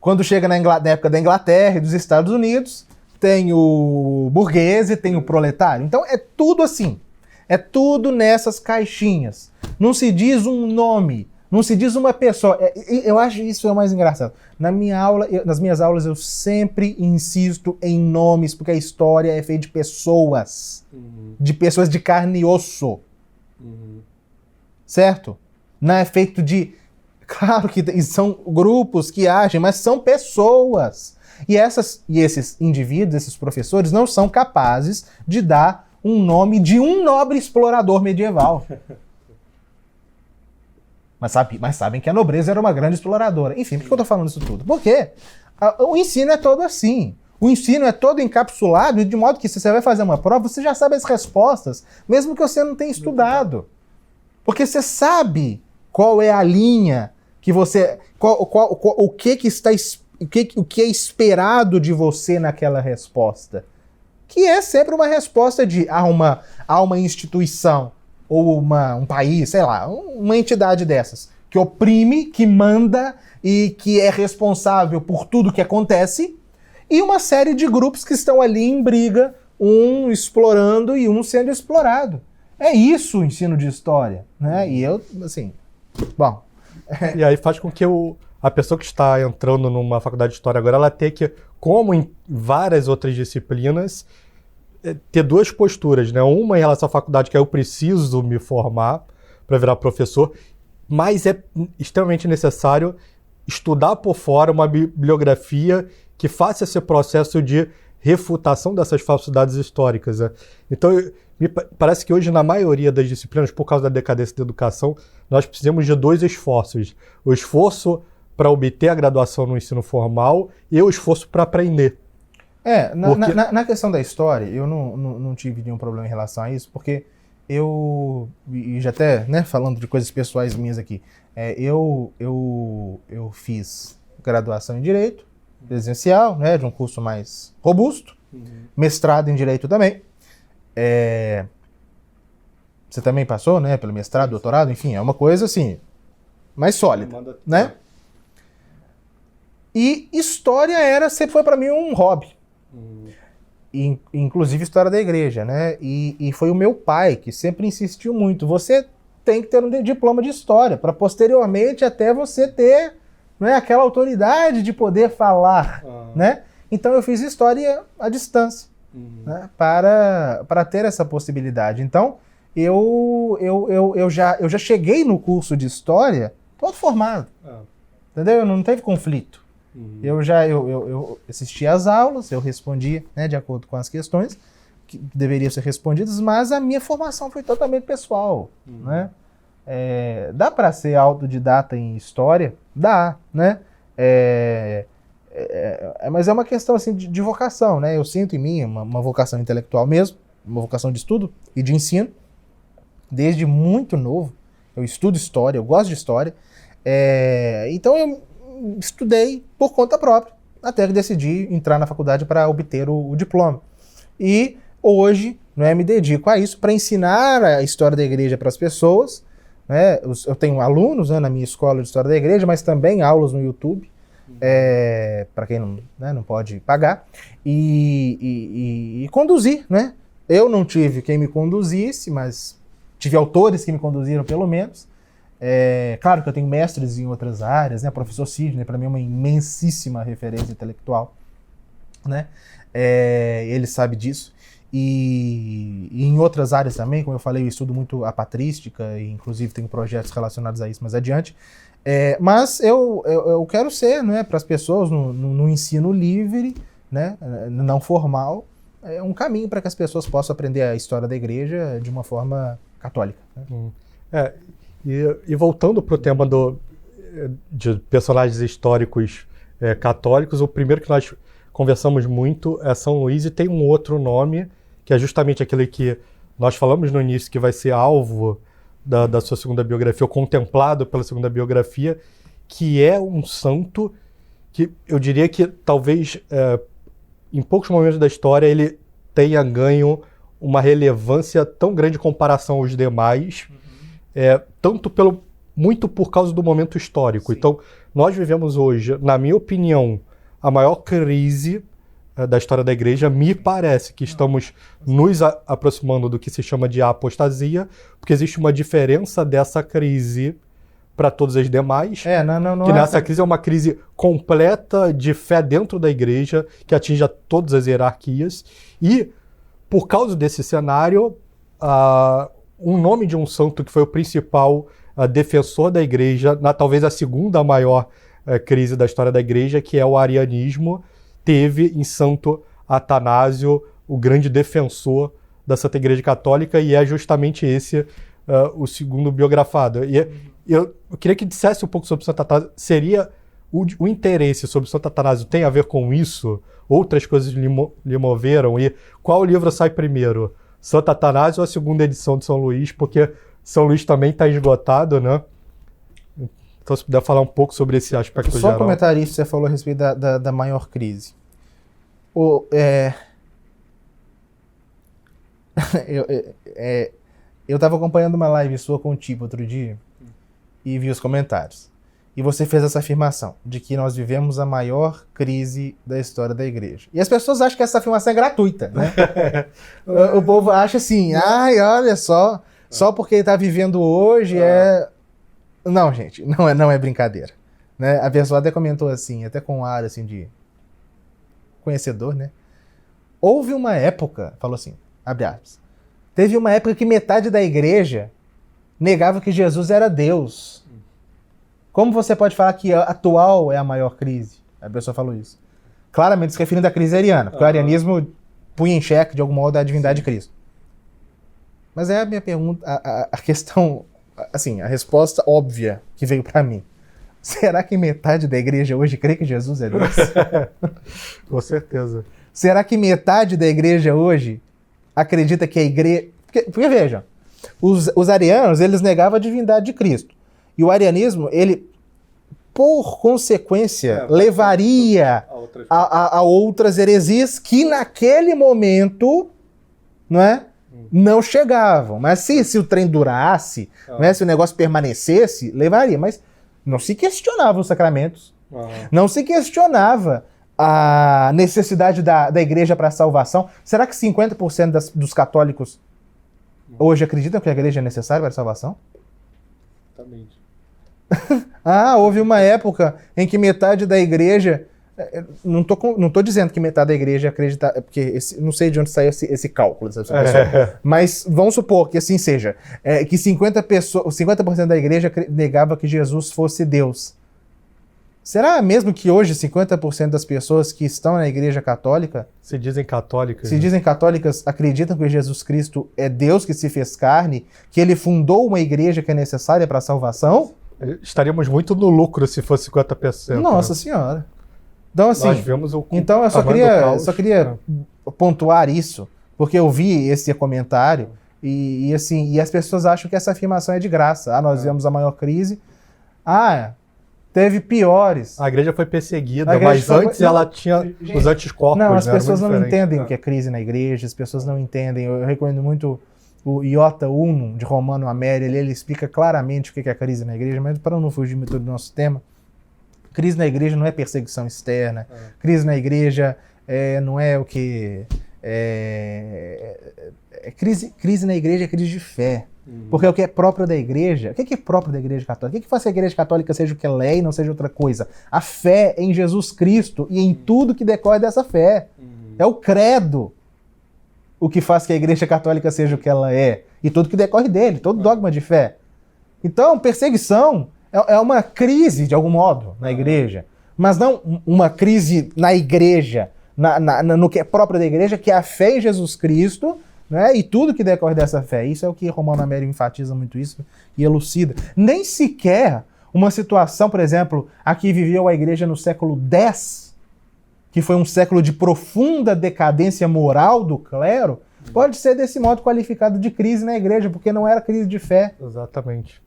Quando chega na época da Inglaterra e dos Estados Unidos, tem o burguês e tem o proletário. Então é tudo assim, é tudo nessas caixinhas. Não se diz um nome, não se diz uma pessoa. Eu acho isso o mais engraçado. Nas minhas aulas eu sempre insisto em nomes, porque a história é feita de pessoas. De pessoas de carne e osso. Certo? Não é feito de... Claro que são grupos que agem, mas são pessoas. E esses indivíduos, esses professores, não são capazes de dar um nome de um nobre explorador medieval. mas sabem que a nobreza era uma grande exploradora. Enfim, por que eu estou falando isso tudo? Porque o ensino é todo assim. O ensino é todo encapsulado, de modo que se você vai fazer uma prova, você já sabe as respostas, mesmo que você não tenha estudado. Porque você sabe qual é a linha que você... o que é esperado de você naquela resposta. Que é sempre uma resposta de uma instituição ou um país, sei lá, uma entidade dessas, que oprime, que manda e que é responsável por tudo que acontece, e uma série de grupos que estão ali em briga, um explorando e um sendo explorado. É isso o ensino de história, né? E eu, assim, bom... E aí faz com que a pessoa que está entrando numa faculdade de História agora, ela tenha que, como em várias outras disciplinas, ter duas posturas, né? Uma em relação à faculdade, que eu preciso me formar para virar professor, mas é extremamente necessário estudar por fora uma bibliografia que faça esse processo de refutação dessas falsidades históricas, né? Então, me parece que hoje, na maioria das disciplinas, por causa da decadência da educação, nós precisamos de dois esforços. O esforço para obter a graduação no ensino formal e o esforço para aprender. Na questão da história, eu não tive nenhum problema em relação a isso, porque e já até, né, falando de coisas pessoais minhas aqui, eu fiz graduação em Direito, presencial, né, de um curso mais robusto, mestrado em Direito também. Você também passou, né, pelo mestrado, doutorado, enfim, é uma coisa assim, mais sólida, né? E história sempre foi para mim um hobby. Inclusive história da igreja, né? E foi o meu pai que sempre insistiu muito. Você tem que ter um diploma de história para posteriormente até você ter, né, aquela autoridade de poder falar, né? Então eu fiz história à distância, né, para ter essa possibilidade. Então eu já cheguei no curso de história todo formado, entendeu? Não teve conflito. Eu assistia às aulas, eu respondia, né, de acordo com as questões que deveriam ser respondidas, mas a minha formação foi totalmente pessoal, né? Dá para ser autodidata em história? Dá, né? Mas é uma questão assim, de vocação, né? Eu sinto em mim uma vocação intelectual mesmo, uma vocação de estudo e de ensino. Desde muito novo, eu estudo história, eu gosto de história. Então eu estudei por conta própria, até que decidi entrar na faculdade para obter o diploma. E hoje, né, me dedico a isso, para ensinar a história da igreja para as pessoas. Né? Eu tenho alunos, né, na minha escola de história da igreja, mas também aulas no YouTube, para quem não pode pagar, e conduzir. Né? Eu não tive quem me conduzisse, mas tive autores que me conduziram pelo menos. Claro que eu tenho mestres em outras áreas, né? O professor Sidney, para mim, é uma imensíssima referência intelectual, né? Ele sabe disso. E em outras áreas também, como eu falei, eu estudo muito a patrística, e inclusive tenho projetos relacionados a isso mais adiante. Mas eu quero ser, né, para as pessoas, no ensino livre, né, não formal, um caminho para que as pessoas possam aprender a história da igreja de uma forma católica. Né? E voltando para o tema de personagens históricos católicos, o primeiro que nós conversamos muito é São Luís, e tem um outro nome, que é justamente aquele que nós falamos no início, que vai ser alvo da sua segunda biografia, ou contemplado pela segunda biografia, que é um santo que eu diria que talvez em poucos momentos da história ele tenha ganho uma relevância tão grande em comparação aos demais, muito por causa do momento histórico. Sim. Então, nós vivemos hoje, na minha opinião, a maior crise da história da igreja. Me parece que estamos nos aproximando do que se chama de apostasia, porque existe uma diferença dessa crise para todas as demais, nessa crise é uma crise completa de fé dentro da igreja, que atinge a todas as hierarquias, e por causa desse cenário, um nome de um santo que foi o principal defensor da igreja, talvez a segunda maior crise da história da igreja, que é o arianismo, teve em Santo Atanásio, o grande defensor da Santa Igreja Católica, e é justamente esse o segundo biografado. eu queria que dissesse um pouco sobre Santo Atanásio. Seria o interesse sobre Santo Atanásio tem a ver com isso? Outras coisas lhe moveram? E qual livro sai primeiro? Santo Atanásio ou a segunda edição de São Luís? Porque São Luís também está esgotado, né? Então, se puder falar um pouco sobre esse aspecto Só geral. um comentário isso, você falou a respeito da maior crise. Eu estava acompanhando uma live sua com o Tipo outro dia e vi os comentários. E você fez essa afirmação de que nós vivemos a maior crise da história da igreja. E as pessoas acham que essa afirmação é gratuita, né? O povo acha assim, ai, olha só porque ele está vivendo hoje é... Não, gente, não é brincadeira. Né? A pessoa até comentou assim, até com um ar assim de conhecedor, né? Houve uma época, falou assim, abre aspas, teve uma época que metade da igreja negava que Jesus era Deus. Como você pode falar que a atual é a maior crise? A pessoa falou isso. Claramente se referindo à crise ariana, porque o arianismo punha em xeque, de algum modo, a divindade de Cristo. Mas é a minha pergunta, a questão, assim, a resposta óbvia que veio para mim. Será que metade da igreja hoje crê que Jesus é Deus? Com certeza. Será que metade da igreja hoje acredita que a igreja... Porque veja, os arianos, eles negavam a divindade de Cristo. E o arianismo, ele, por consequência, levaria a outras heresias que naquele momento, não é? Não chegavam. Mas se o trem durasse, né, se o negócio permanecesse, levaria. Mas não se questionava os sacramentos. Não se questionava a necessidade da igreja para a salvação. Será que 50% dos católicos hoje acreditam que a igreja é necessária para a salvação? Exatamente. Houve uma época em que metade da igreja... Não tô dizendo que metade da igreja acredita... Porque não sei de onde saiu esse cálculo. Mas vamos supor que assim seja. Que 50% da igreja negava que Jesus fosse Deus. Será mesmo que hoje 50% das pessoas que estão na igreja católica... Se dizem católicas. Se dizem católicas, acreditam que Jesus Cristo é Deus que se fez carne, que ele fundou uma igreja que é necessária para a salvação? Estaríamos muito no lucro se fosse 50%. Nossa Senhora. Então, assim, nós vemos então eu só queria pontuar isso, porque eu vi esse comentário e as pessoas acham que essa afirmação é de graça. Nós vemos a maior crise. Teve piores. A igreja foi perseguida, mas antes ela tinha os anticorpos. Não, as pessoas não entendem o que é crise na igreja, as pessoas não entendem. Eu recomendo muito o Iota Uno, de Romano Amério, ele explica claramente o que é a crise na igreja, mas para não fugir muito do nosso tema, crise na igreja não é perseguição externa, crise na igreja não é o que... Crise na igreja é crise de fé. Porque o que é próprio da igreja, o que é próprio da igreja católica? O que faz que a igreja católica seja o que ela é e não seja outra coisa? A fé em Jesus Cristo e em tudo que decorre dessa fé. É o credo o que faz que a igreja católica seja o que ela é. E tudo que decorre dele, todo dogma de fé. Então, perseguição é uma crise, de algum modo, na igreja. Mas não uma crise na igreja, no que é próprio da igreja, que é a fé em Jesus Cristo, né? E tudo que decorre dessa fé. Isso é o que Romano Amério enfatiza muito isso e elucida. Nem sequer uma situação, por exemplo, aqui viveu a igreja no século X, que foi um século de profunda decadência moral do clero, pode ser desse modo qualificado de crise na igreja, porque não era crise de fé. Exatamente.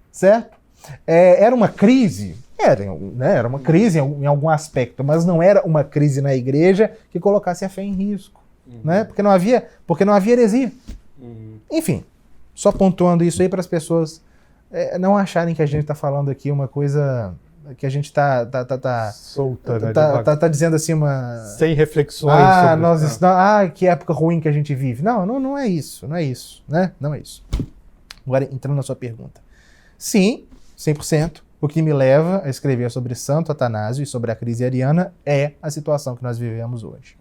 Certo? Era uma crise? Era uma crise em algum aspecto, mas não era uma crise na igreja que colocasse a fé em risco. Né? Porque não havia heresia. Enfim, só pontuando isso aí para as pessoas não acharem que a gente está falando aqui uma coisa que a gente está solta, né? Tá dizendo assim uma... Sem reflexões sobre... que época ruim que a gente vive. Não é isso, né? Não é isso. Agora, entrando na sua pergunta. Sim, 100%. O que me leva a escrever sobre Santo Atanásio e sobre a crise ariana é a situação que nós vivemos hoje.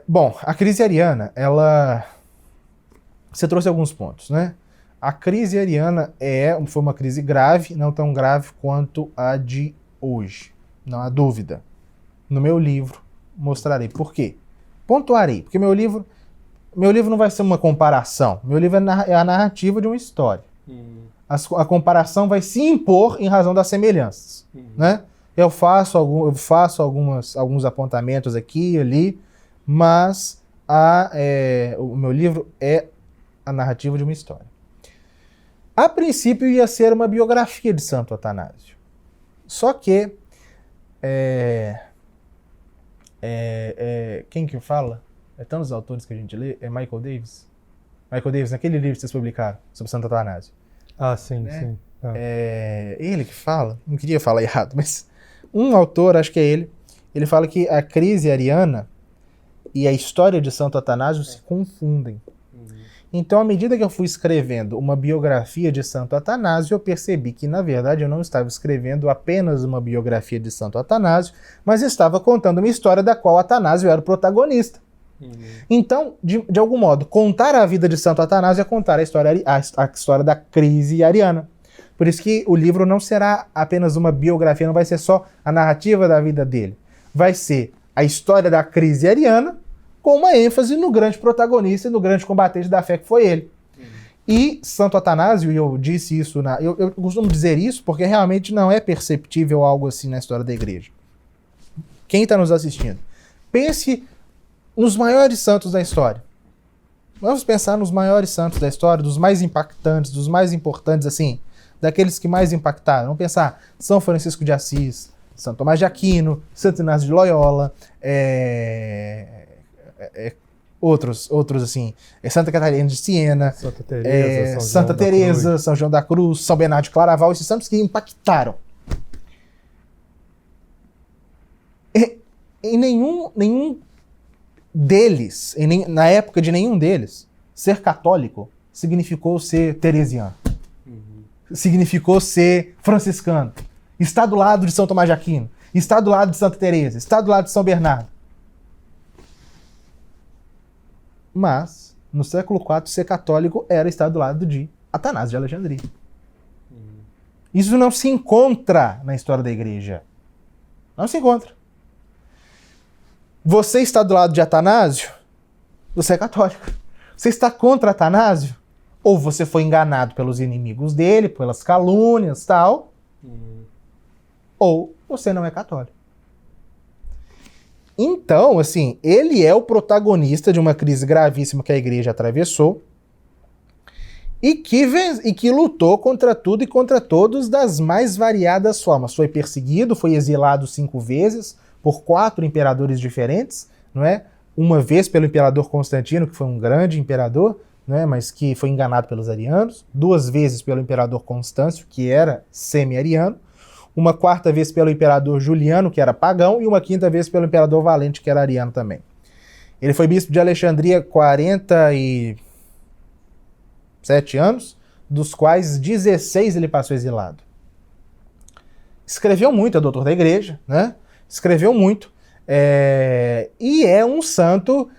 Bom, a crise ariana, você trouxe alguns pontos, né? A crise ariana foi uma crise grave, não tão grave quanto a de hoje. Não há dúvida. No meu livro, mostrarei por quê. Pontuarei, porque meu livro não vai ser uma comparação. Meu livro é a narrativa de uma história. A comparação vai se impor em razão das semelhanças, né? Eu faço alguns apontamentos aqui e ali, mas o meu livro é a narrativa de uma história. A princípio ia ser uma biografia de Santo Atanásio. Só que quem que fala? É tantos autores que a gente lê, é Michael Davis. Michael Davis, naquele livro que vocês publicaram sobre Santo Atanásio. Ah, sim, né? sim. Ele que fala, não queria falar errado, mas um autor, acho que é ele fala que a crise ariana e a história de Santo Atanásio se confundem. Então, à medida que eu fui escrevendo uma biografia de Santo Atanásio, eu percebi que, na verdade, eu não estava escrevendo apenas uma biografia de Santo Atanásio, mas estava contando uma história da qual Atanásio era o protagonista. Então, de algum modo, contar a vida de Santo Atanásio é contar a história da crise ariana. Por isso que o livro não será apenas uma biografia, não vai ser só a narrativa da vida dele. Vai ser a história da crise ariana, com uma ênfase no grande protagonista e no grande combatente da fé que foi ele. E Santo Atanásio, e eu disse isso, eu costumo dizer isso porque realmente não é perceptível algo assim na história da igreja. Quem está nos assistindo, pense nos maiores santos da história. Vamos pensar nos maiores santos da história, dos mais impactantes, dos mais importantes, assim, daqueles que mais impactaram. Vamos pensar São Francisco de Assis, Santo Tomás de Aquino, Santo Inácio de Loyola, outros assim, Santa Catarina de Siena, Santa Teresa, São João da Cruz, São Bernardo de Claraval, esses santos que impactaram. Em nenhum deles, na época de nenhum deles, ser católico significou ser teresiano. Significou ser franciscano. Estar do lado de São Tomás de Aquino. Estar do lado de Santa Teresa. Estar do lado de São Bernardo. Mas, no século IV, ser católico era estar do lado de Atanásio de Alexandria. Isso não se encontra na história da igreja. Não se encontra. Você está do lado de Atanásio, você é católico. Você está contra Atanásio, ou você foi enganado pelos inimigos dele, pelas calúnias e tal, ou você não é católico. Então, assim, ele é o protagonista de uma crise gravíssima que a igreja atravessou e que lutou contra tudo e contra todos das mais variadas formas. Foi perseguido, foi exilado 5 vezes por 4 imperadores diferentes, não é? Uma vez pelo imperador Constantino, que foi um grande imperador, não é? Mas que foi enganado pelos arianos. 2 vezes pelo imperador Constâncio, que era semi-ariano. Uma 4ª vez pelo imperador Juliano, que era pagão, e uma 5ª vez pelo imperador Valente, que era ariano também. Ele foi bispo de Alexandria 47 anos, dos quais 16 ele passou exilado. Escreveu muito, é doutor da igreja, né? Escreveu muito, e é um santo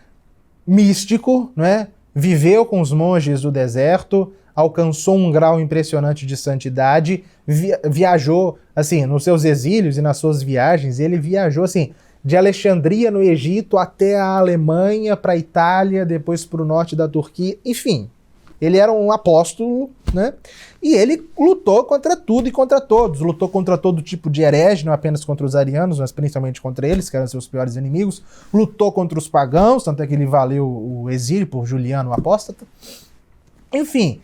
místico, né? Viveu com os monges do deserto, alcançou um grau impressionante de santidade, viajou, assim, nos seus exílios e nas suas viagens, ele viajou, assim, de Alexandria, no Egito, até a Alemanha, para a Itália, depois para o norte da Turquia, enfim. Ele era um apóstolo, né? E ele lutou contra tudo e contra todos. Lutou contra todo tipo de herege, não apenas contra os arianos, mas principalmente contra eles, que eram seus piores inimigos. Lutou contra os pagãos, tanto é que ele valeu o exílio por Juliano o Apóstata. Enfim,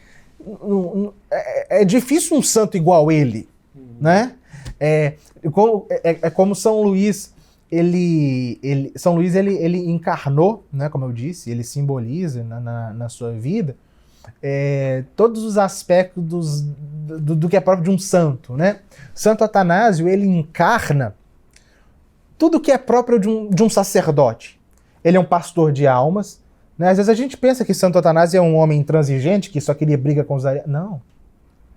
é difícil um santo igual ele, né? É como São Luís, São Luís ele encarnou, né, como eu disse, ele simboliza na sua vida todos os aspectos do que é próprio de um santo, né? Santo Atanásio, ele encarna tudo que é próprio de um sacerdote. Ele é um pastor de almas, né? Às vezes a gente pensa que Santo Atanásio é um homem intransigente, que só queria briga com os arianos. Não.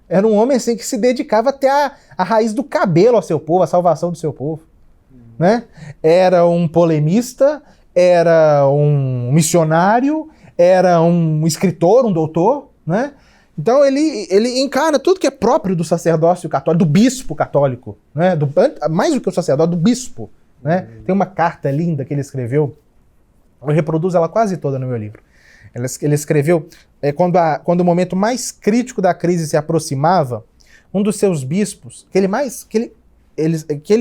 Era um homem assim que se dedicava até a raiz do cabelo ao seu povo, à salvação do seu povo, né? Era um polemista, era um missionário, era um escritor, um doutor, né? Então ele encarna tudo que é próprio do sacerdócio católico, do bispo católico, né? Mais do que o sacerdote, do bispo, né? Tem uma carta linda que ele escreveu Eu reproduzo ela quase toda no meu livro. Ele escreveu, quando o momento mais crítico da crise se aproximava, um dos seus bispos, que ele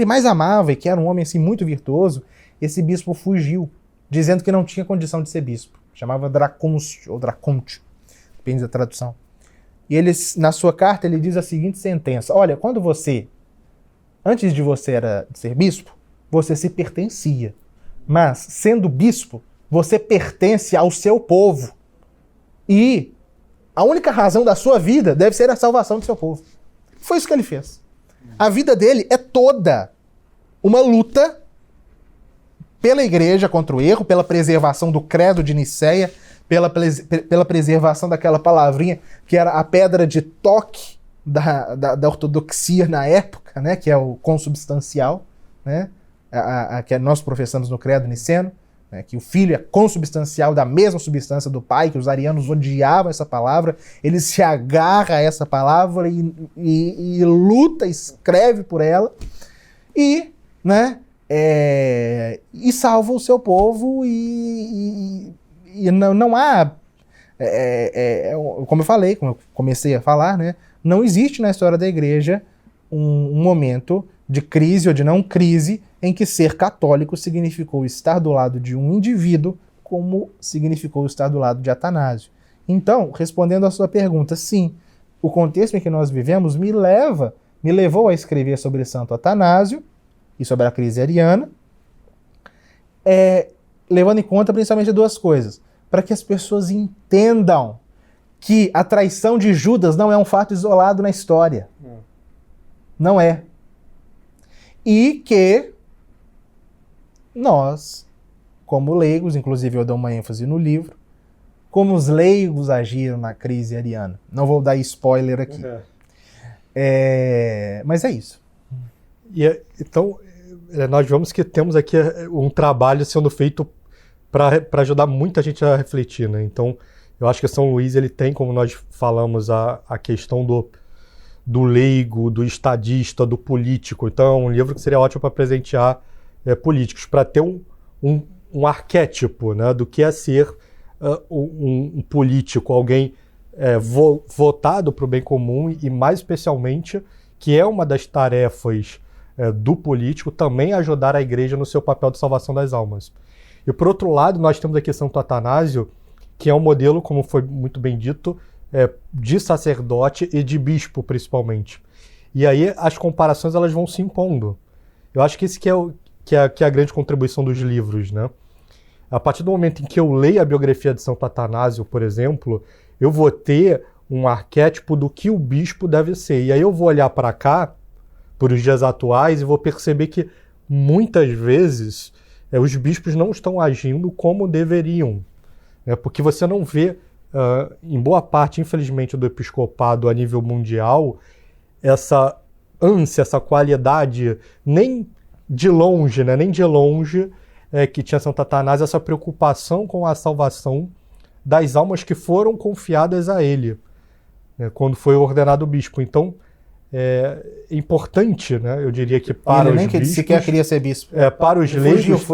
mais amava e que era um homem assim, muito virtuoso, esse bispo fugiu, dizendo que não tinha condição de ser bispo. Chamava Dracôncio, ou Draconte, depende da tradução. E ele, na sua carta, ele diz a seguinte sentença: olha, antes de você ser bispo, você se pertencia. Mas, sendo bispo, você pertence ao seu povo. E a única razão da sua vida deve ser a salvação do seu povo. Foi isso que ele fez. A vida dele é toda uma luta pela igreja contra o erro, pela preservação do credo de Nicéia, pela preservação daquela palavrinha que era a pedra de toque da ortodoxia na época, né, que é o consubstancial, né, que nós professamos no credo niceno, né, que o filho é consubstancial da mesma substância do pai, que os arianos odiavam essa palavra, ele se agarra a essa palavra e luta, escreve por ela, e, né, e salva o seu povo, e não há, como eu falei, como eu comecei a falar, né, não existe na história da igreja um momento de crise ou de não crise em que ser católico significou estar do lado de um indivíduo como significou estar do lado de Atanásio. Então, respondendo à sua pergunta, sim, o contexto em que nós vivemos me levou a escrever sobre Santo Atanásio e sobre a crise ariana, levando em conta principalmente duas coisas, para que as pessoas entendam que a traição de Judas não é um fato isolado na história. Não é. E que nós, como leigos, inclusive eu dou uma ênfase no livro, como os leigos agiram na crise ariana. Não vou dar spoiler aqui. Mas é isso. Então, nós vemos que temos aqui um trabalho sendo feito para ajudar muita gente a refletir, né? Então, eu acho que São Luís ele tem, como nós falamos, a questão do leigo, do estadista, do político. Então, é um livro que seria ótimo para presentear políticos, para ter um arquétipo, né, do que é ser um político, alguém votado para o bem comum e, mais especialmente, que é uma das tarefas do político, também ajudar a igreja no seu papel de salvação das almas. E, por outro lado, nós temos aqui Santo Atanásio, que é um modelo, como foi muito bem dito, de sacerdote e de bispo, principalmente. E aí as comparações elas vão se impondo. Eu acho que isso que é a grande contribuição dos livros, né? A partir do momento em que eu leio a biografia de Santo Atanásio, por exemplo, eu vou ter um arquétipo do que o bispo deve ser. E aí eu vou olhar para cá, por os dias atuais, e vou perceber que muitas vezes os bispos não estão agindo como deveriam. Porque você não vê, em boa parte, infelizmente, do episcopado a nível mundial, essa ânsia, essa qualidade, nem de longe, que tinha Santo Atanásio, essa preocupação com a salvação das almas que foram confiadas a ele, né, quando foi ordenado bispo. Então, é importante, né, eu diria que para os bispos... Ele sequer queria ser bispo. Para os leigos...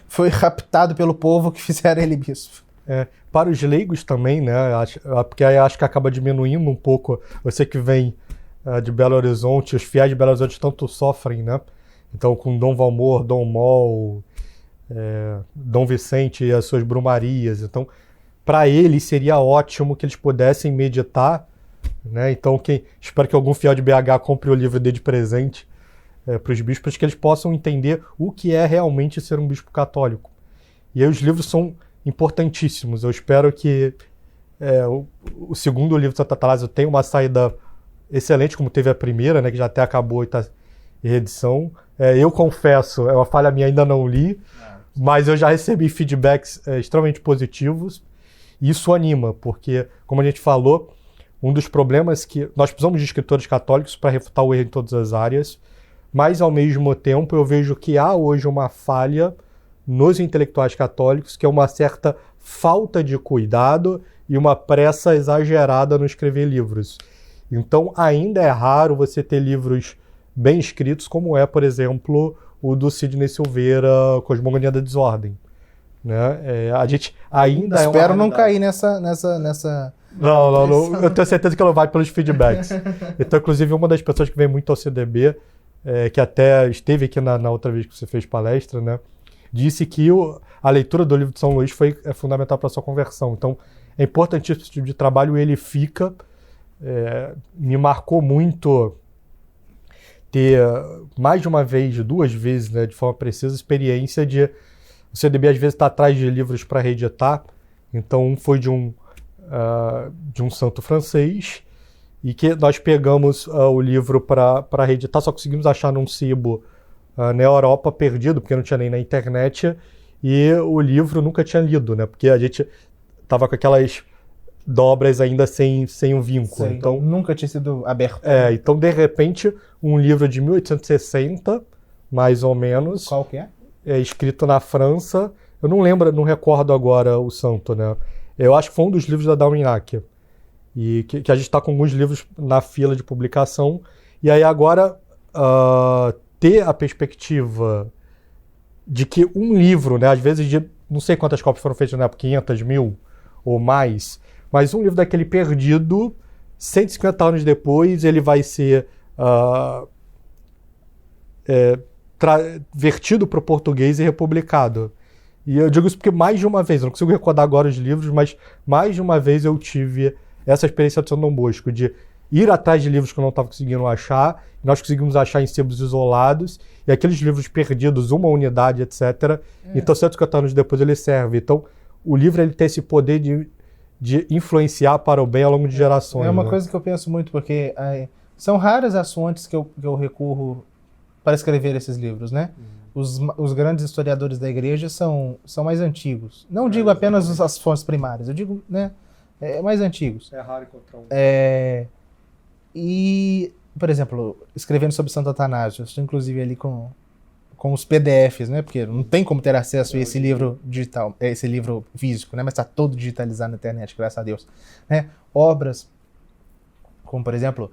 Foi raptado pelo povo que fizeram ele bispo. Para os leigos também, né, porque aí acho que acaba diminuindo um pouco. Você que vem de Belo Horizonte, os fiéis de Belo Horizonte tanto sofrem, né? Então, com Dom Valmor, Dom Mol, Dom Vicente e as suas brumarias. Então, para eles seria ótimo que eles pudessem meditar, né? Então, espero que algum fiel de BH compre o livro de presente para os bispos, que eles possam entender o que é realmente ser um bispo católico. E aí os livros são importantíssimos. Eu espero que o segundo livro de Santo Atanásio tenha uma saída excelente, como teve a primeira, né, que já até acabou e está em reedição. Eu confesso, é uma falha minha, ainda não li, mas eu já recebi feedbacks extremamente positivos, e isso anima, porque, como a gente falou, um dos problemas que nós precisamos de escritores católicos para refutar o erro em todas as áreas, mas, ao mesmo tempo, eu vejo que há hoje uma falha nos intelectuais católicos, que é uma certa falta de cuidado e uma pressa exagerada no escrever livros. Então, ainda é raro você ter livros bem escritos, como por exemplo, o do Sidney Silveira, Cosmogonia da Desordem. né? A gente ainda Espero não cair nessa... Não. Eu tenho certeza que ela vai pelos feedbacks. Então, inclusive, uma das pessoas que vem muito ao CDB, que até esteve aqui na outra vez que você fez palestra, né? Disse que a leitura do livro de São Luís é fundamental para a sua conversão. Então, é importantíssimo esse tipo de trabalho, ele fica. Me marcou muito ter mais de uma vez, 2 vezes, né, de forma precisa, experiência de o CDB às vezes está atrás de livros para reeditar. Então, um foi de um santo francês, e que nós pegamos o livro para reeditar, só conseguimos achar num sebo na Europa, perdido, porque não tinha nem na internet, e o livro nunca tinha lido, né? Porque a gente estava com aquelas dobras ainda sem um vínculo. Então, nunca tinha sido aberto. Então, de repente, um livro de 1860, mais ou menos. Qual que é? Escrito na França. Eu não recordo agora o santo, né? Eu acho que foi um dos livros da Dalminac. E que a gente está com alguns livros na fila de publicação. E aí agora ter a perspectiva de que um livro, né, às vezes não sei quantas cópias foram feitas na época, 500 mil ou mais, mas um livro daquele perdido, 150 anos depois, ele vai ser vertido para o português e republicado. E eu digo isso porque mais de uma vez, eu não consigo recordar agora os livros, mas mais de uma vez eu tive essa experiência de São Dom Bosco, de ir atrás de livros que eu não estava conseguindo achar, nós conseguimos achar em sebos isolados, e aqueles livros perdidos, uma unidade, etc. Então, 150 anos depois ele serve. Então, o livro ele tem esse poder de influenciar para o bem ao longo de gerações. É uma coisa que eu penso muito, porque são raras as fontes que eu recorro para escrever esses livros, né? Os grandes historiadores da igreja são mais antigos. Não digo apenas as fontes primárias, eu digo, né, mais antigos. É raro encontrar um. E, por exemplo, escrevendo sobre Santo Atanásio, eu estou inclusive ali com os PDFs, né? Porque não tem como ter acesso a esse livro digital, esse livro físico, né? Mas está todo digitalizado na internet, graças a Deus. Né? Obras, como por exemplo,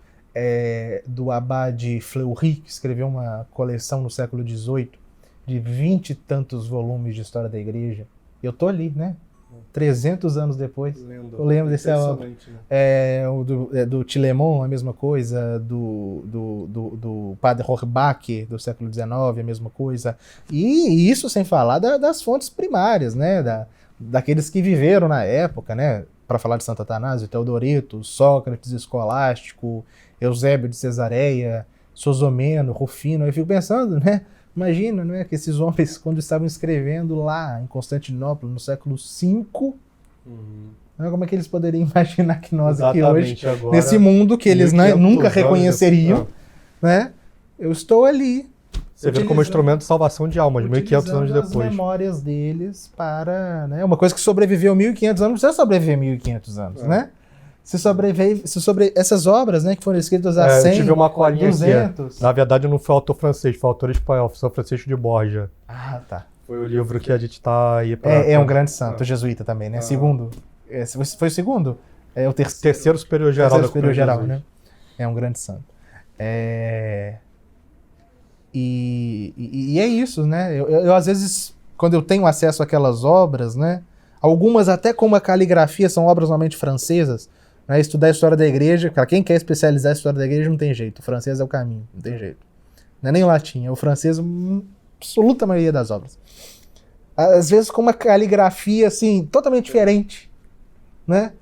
do Abade Fleury, que escreveu uma coleção no século XVIII de 20 e tantos volumes de história da igreja. Eu tô ali, né? 300 anos depois, eu lembro desse obra. Do Tilemon, a mesma coisa, do Padre Horbach, do século XIX, a mesma coisa. E isso sem falar das fontes primárias, né? Daqueles que viveram na época, né? Para falar de Santo Atanásio, Teodoreto, Sócrates, Escolástico, Eusébio de Cesareia, Sosomeno, Rufino. Eu fico pensando, né? Imagina, né, que esses homens, quando estavam escrevendo lá em Constantinopla, no século V, né, como é que eles poderiam imaginar que nós aqui hoje, agora, nesse mundo que eles nunca reconheceriam, né? Eu estou ali. Você vê como instrumento de salvação de almas, 1.500 anos depois. As memórias deles para... Né, uma coisa que sobreviveu 1.500 anos, não precisa sobreviver 1.500 anos, né? Essas obras, né, que foram escritas há 100, eu tive uma colinha 200... Aqui. Na verdade, não foi autor francês, foi autor espanhol, São Francisco de Borja. Ah, tá. Foi o livro que a gente está aí para... É um grande santo, jesuíta também, né? Segundo... foi o segundo? É o terceiro superior geral. Terceiro superior geral, né? É um grande santo. E é isso, né? Eu, às vezes, quando eu tenho acesso àquelas obras, né? Algumas até como a caligrafia são obras normalmente francesas, né? Estudar a história da igreja, para quem quer especializar a história da igreja não tem jeito, o francês é o caminho, não tem jeito. Não é nem o latim, é o francês, absoluta maioria das obras. Às vezes com uma caligrafia assim, totalmente diferente, né?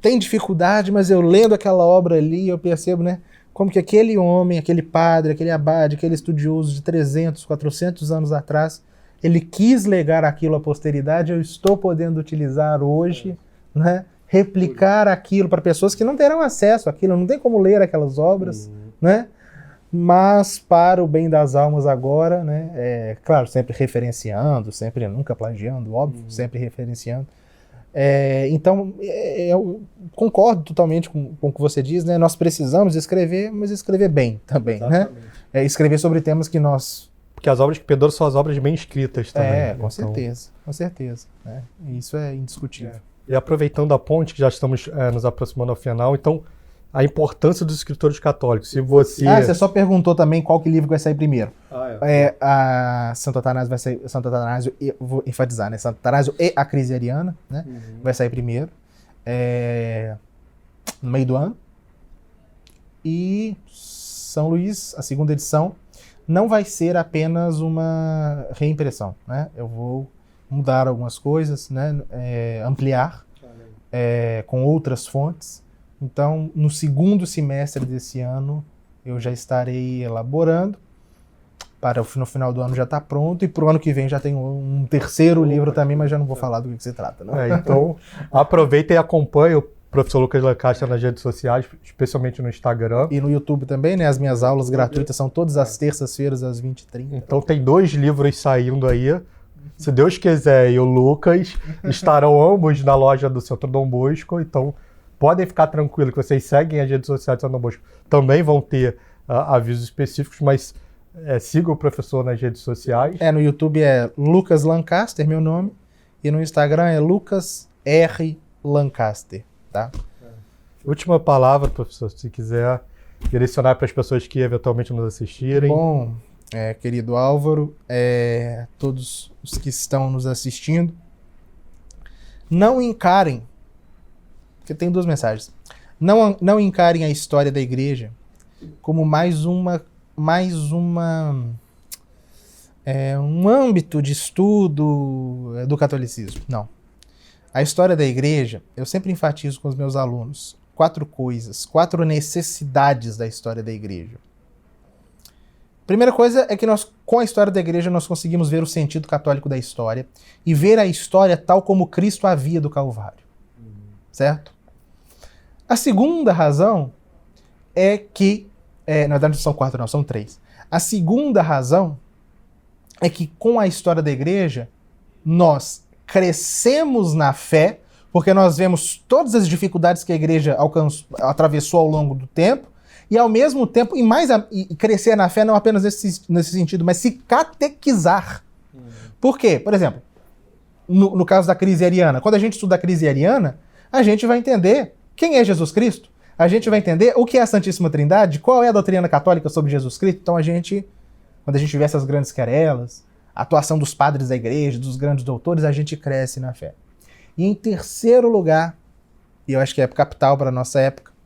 Tem dificuldade, mas eu lendo aquela obra ali, eu percebo, né? Como que aquele homem, aquele padre, aquele abade, aquele estudioso de 300, 400 anos atrás, ele quis legar aquilo à posteridade, eu estou podendo utilizar hoje, né? Replicar aquilo para pessoas que não terão acesso àquilo, não tem como ler aquelas obras, né? Mas para o bem das almas agora, né? Claro, sempre referenciando, sempre nunca plagiando, óbvio, sempre referenciando. Então, eu concordo totalmente com o que você diz, né? Nós precisamos escrever, mas escrever bem também, exatamente, né? Escrever sobre temas que nós... Porque as obras que perduram são as obras bem escritas também. Com certeza, com certeza. Né? Isso é indiscutível. E aproveitando a ponte, que já estamos nos aproximando ao final, então a importância dos escritores católicos. Se você... você só perguntou também qual que livro vai sair primeiro. A Santo Atanásio vai sair... Santo Atanásio, vou enfatizar, né? Santo Atanásio e a Crise Ariana, né? Vai sair primeiro. No meio do ano. E São Luís, a segunda edição, não vai ser apenas uma reimpressão, né? Eu vou mudar algumas coisas, né? Ampliar com outras fontes. Então, no segundo semestre desse ano, eu já estarei elaborando. No final do ano já está pronto. E para o ano que vem já tem um terceiro livro também, mas já não vou falar do que se trata. Né? Então, aproveita e acompanha o professor Lucas Lancaster nas redes sociais, especialmente no Instagram. E no YouTube também, né? As minhas aulas gratuitas são todas as terças-feiras, às 20h30. Então, tem 2 livros saindo aí. Se Deus quiser, e o Lucas estarão ambos na loja do Centro Dom Bosco. Então, podem ficar tranquilos que vocês seguem as redes sociais do Centro Dom Bosco. Também vão ter avisos específicos, mas sigam o professor nas redes sociais. No YouTube é Lucas Lancaster, meu nome. E no Instagram é Lucas R. Lancaster, tá? Última palavra, professor, se quiser direcionar para as pessoas que eventualmente nos assistirem. Bom, querido Álvaro, todos os que estão nos assistindo, não encarem, porque tem 2 mensagens, não encarem a história da igreja como um âmbito de estudo do catolicismo. Não. A história da igreja, eu sempre enfatizo com os meus alunos, 4 coisas, 4 necessidades da história da igreja. Primeira coisa é que com a história da igreja, nós conseguimos ver o sentido católico da história e ver a história tal como Cristo a via do Calvário. Certo? A segunda razão é que... na verdade não são 4 não, são 3. A segunda razão é que com a história da igreja, nós crescemos na fé, porque nós vemos todas as dificuldades que a igreja atravessou ao longo do tempo, e ao mesmo tempo, e crescer na fé não apenas nesse sentido, mas se catequizar. Por quê? Por exemplo, no caso da crise ariana, quando a gente estuda a crise ariana, a gente vai entender quem é Jesus Cristo, a gente vai entender o que é a Santíssima Trindade, qual é a doutrina católica sobre Jesus Cristo. Então quando a gente vê essas grandes querelas, a atuação dos padres da igreja, dos grandes doutores, a gente cresce na fé. E em terceiro lugar, e eu acho que é capital para a nossa época,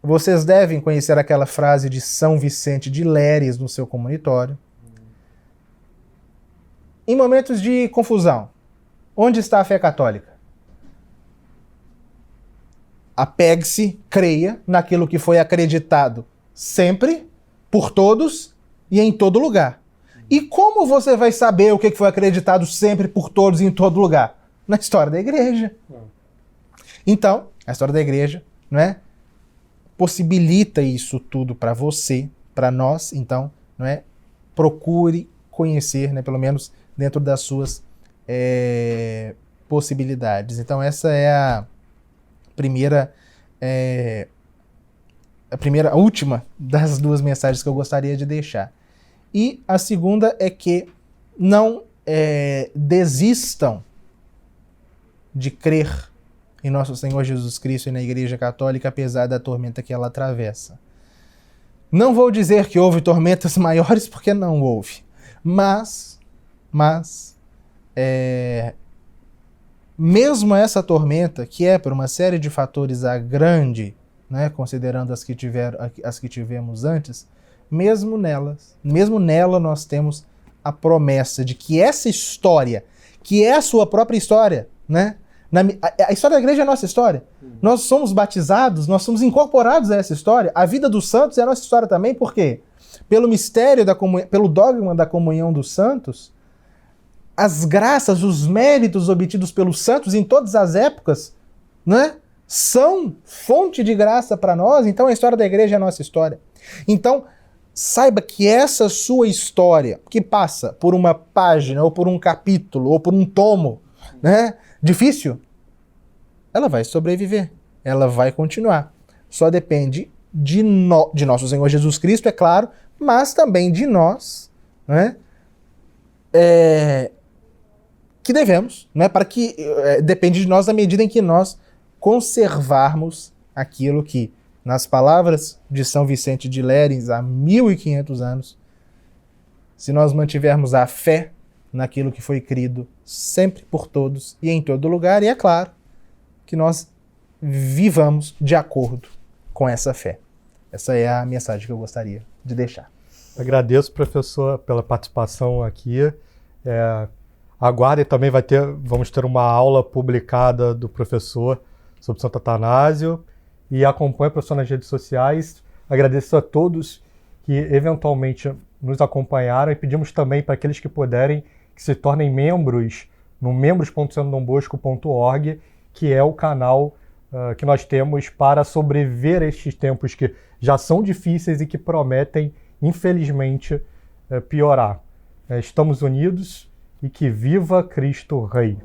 vocês devem conhecer aquela frase de São Vicente de Lérès no seu comunitório. Em momentos de confusão, onde está a fé católica? Apegue-se, creia naquilo que foi acreditado sempre, por todos e em todo lugar. E como você vai saber o que foi acreditado sempre, por todos e em todo lugar? Na história da igreja. Então, a história da igreja, não é? Possibilita isso tudo para você, para nós. Então, não é? Procure conhecer, né, pelo menos dentro das suas possibilidades. Então, essa é a última das 2 mensagens que eu gostaria de deixar. E a segunda é que não desistam de crer em nosso Senhor Jesus Cristo e na Igreja Católica, apesar da tormenta que ela atravessa. Não vou dizer que houve tormentas maiores, porque não houve. Mas mesmo essa tormenta, que é por uma série de fatores a grande, né, considerando as que tivemos antes, mesmo nela nós temos a promessa de que essa história, que é a sua própria história, né? A história da igreja é a nossa história. Nós somos batizados, nós somos incorporados a essa história. A vida dos santos é a nossa história também, por quê? Pelo mistério da comunhão, pelo dogma da comunhão dos santos, as graças, os méritos obtidos pelos santos em todas as épocas, né, são fonte de graça para nós. Então a história da igreja é a nossa história. Então, saiba que essa sua história, que passa por uma página, ou por um capítulo, ou por um tomo, né, difícil, ela vai sobreviver, ela vai continuar. Só depende de nosso Senhor Jesus Cristo, é claro, mas também de nós, né, que devemos, né, para que depende de nós à medida em que nós conservarmos aquilo que Nas palavras de São Vicente de Lérins, há 1500 anos, se nós mantivermos a fé naquilo que foi crido sempre por todos e em todo lugar, e é claro que nós vivamos de acordo com essa fé. Essa é a mensagem que eu gostaria de deixar. Agradeço, professor, pela participação aqui. Aguardem, também vamos ter uma aula publicada do professor sobre Santo Atanásio, e acompanhe o professor nas redes sociais. Agradeço a todos que eventualmente nos acompanharam, e pedimos também para aqueles que puderem que se tornem membros no membros.centrodonbosco.org, que é o canal que nós temos para sobreviver a estes tempos que já são difíceis e que prometem, infelizmente, piorar. Estamos unidos, e que viva Cristo Rei!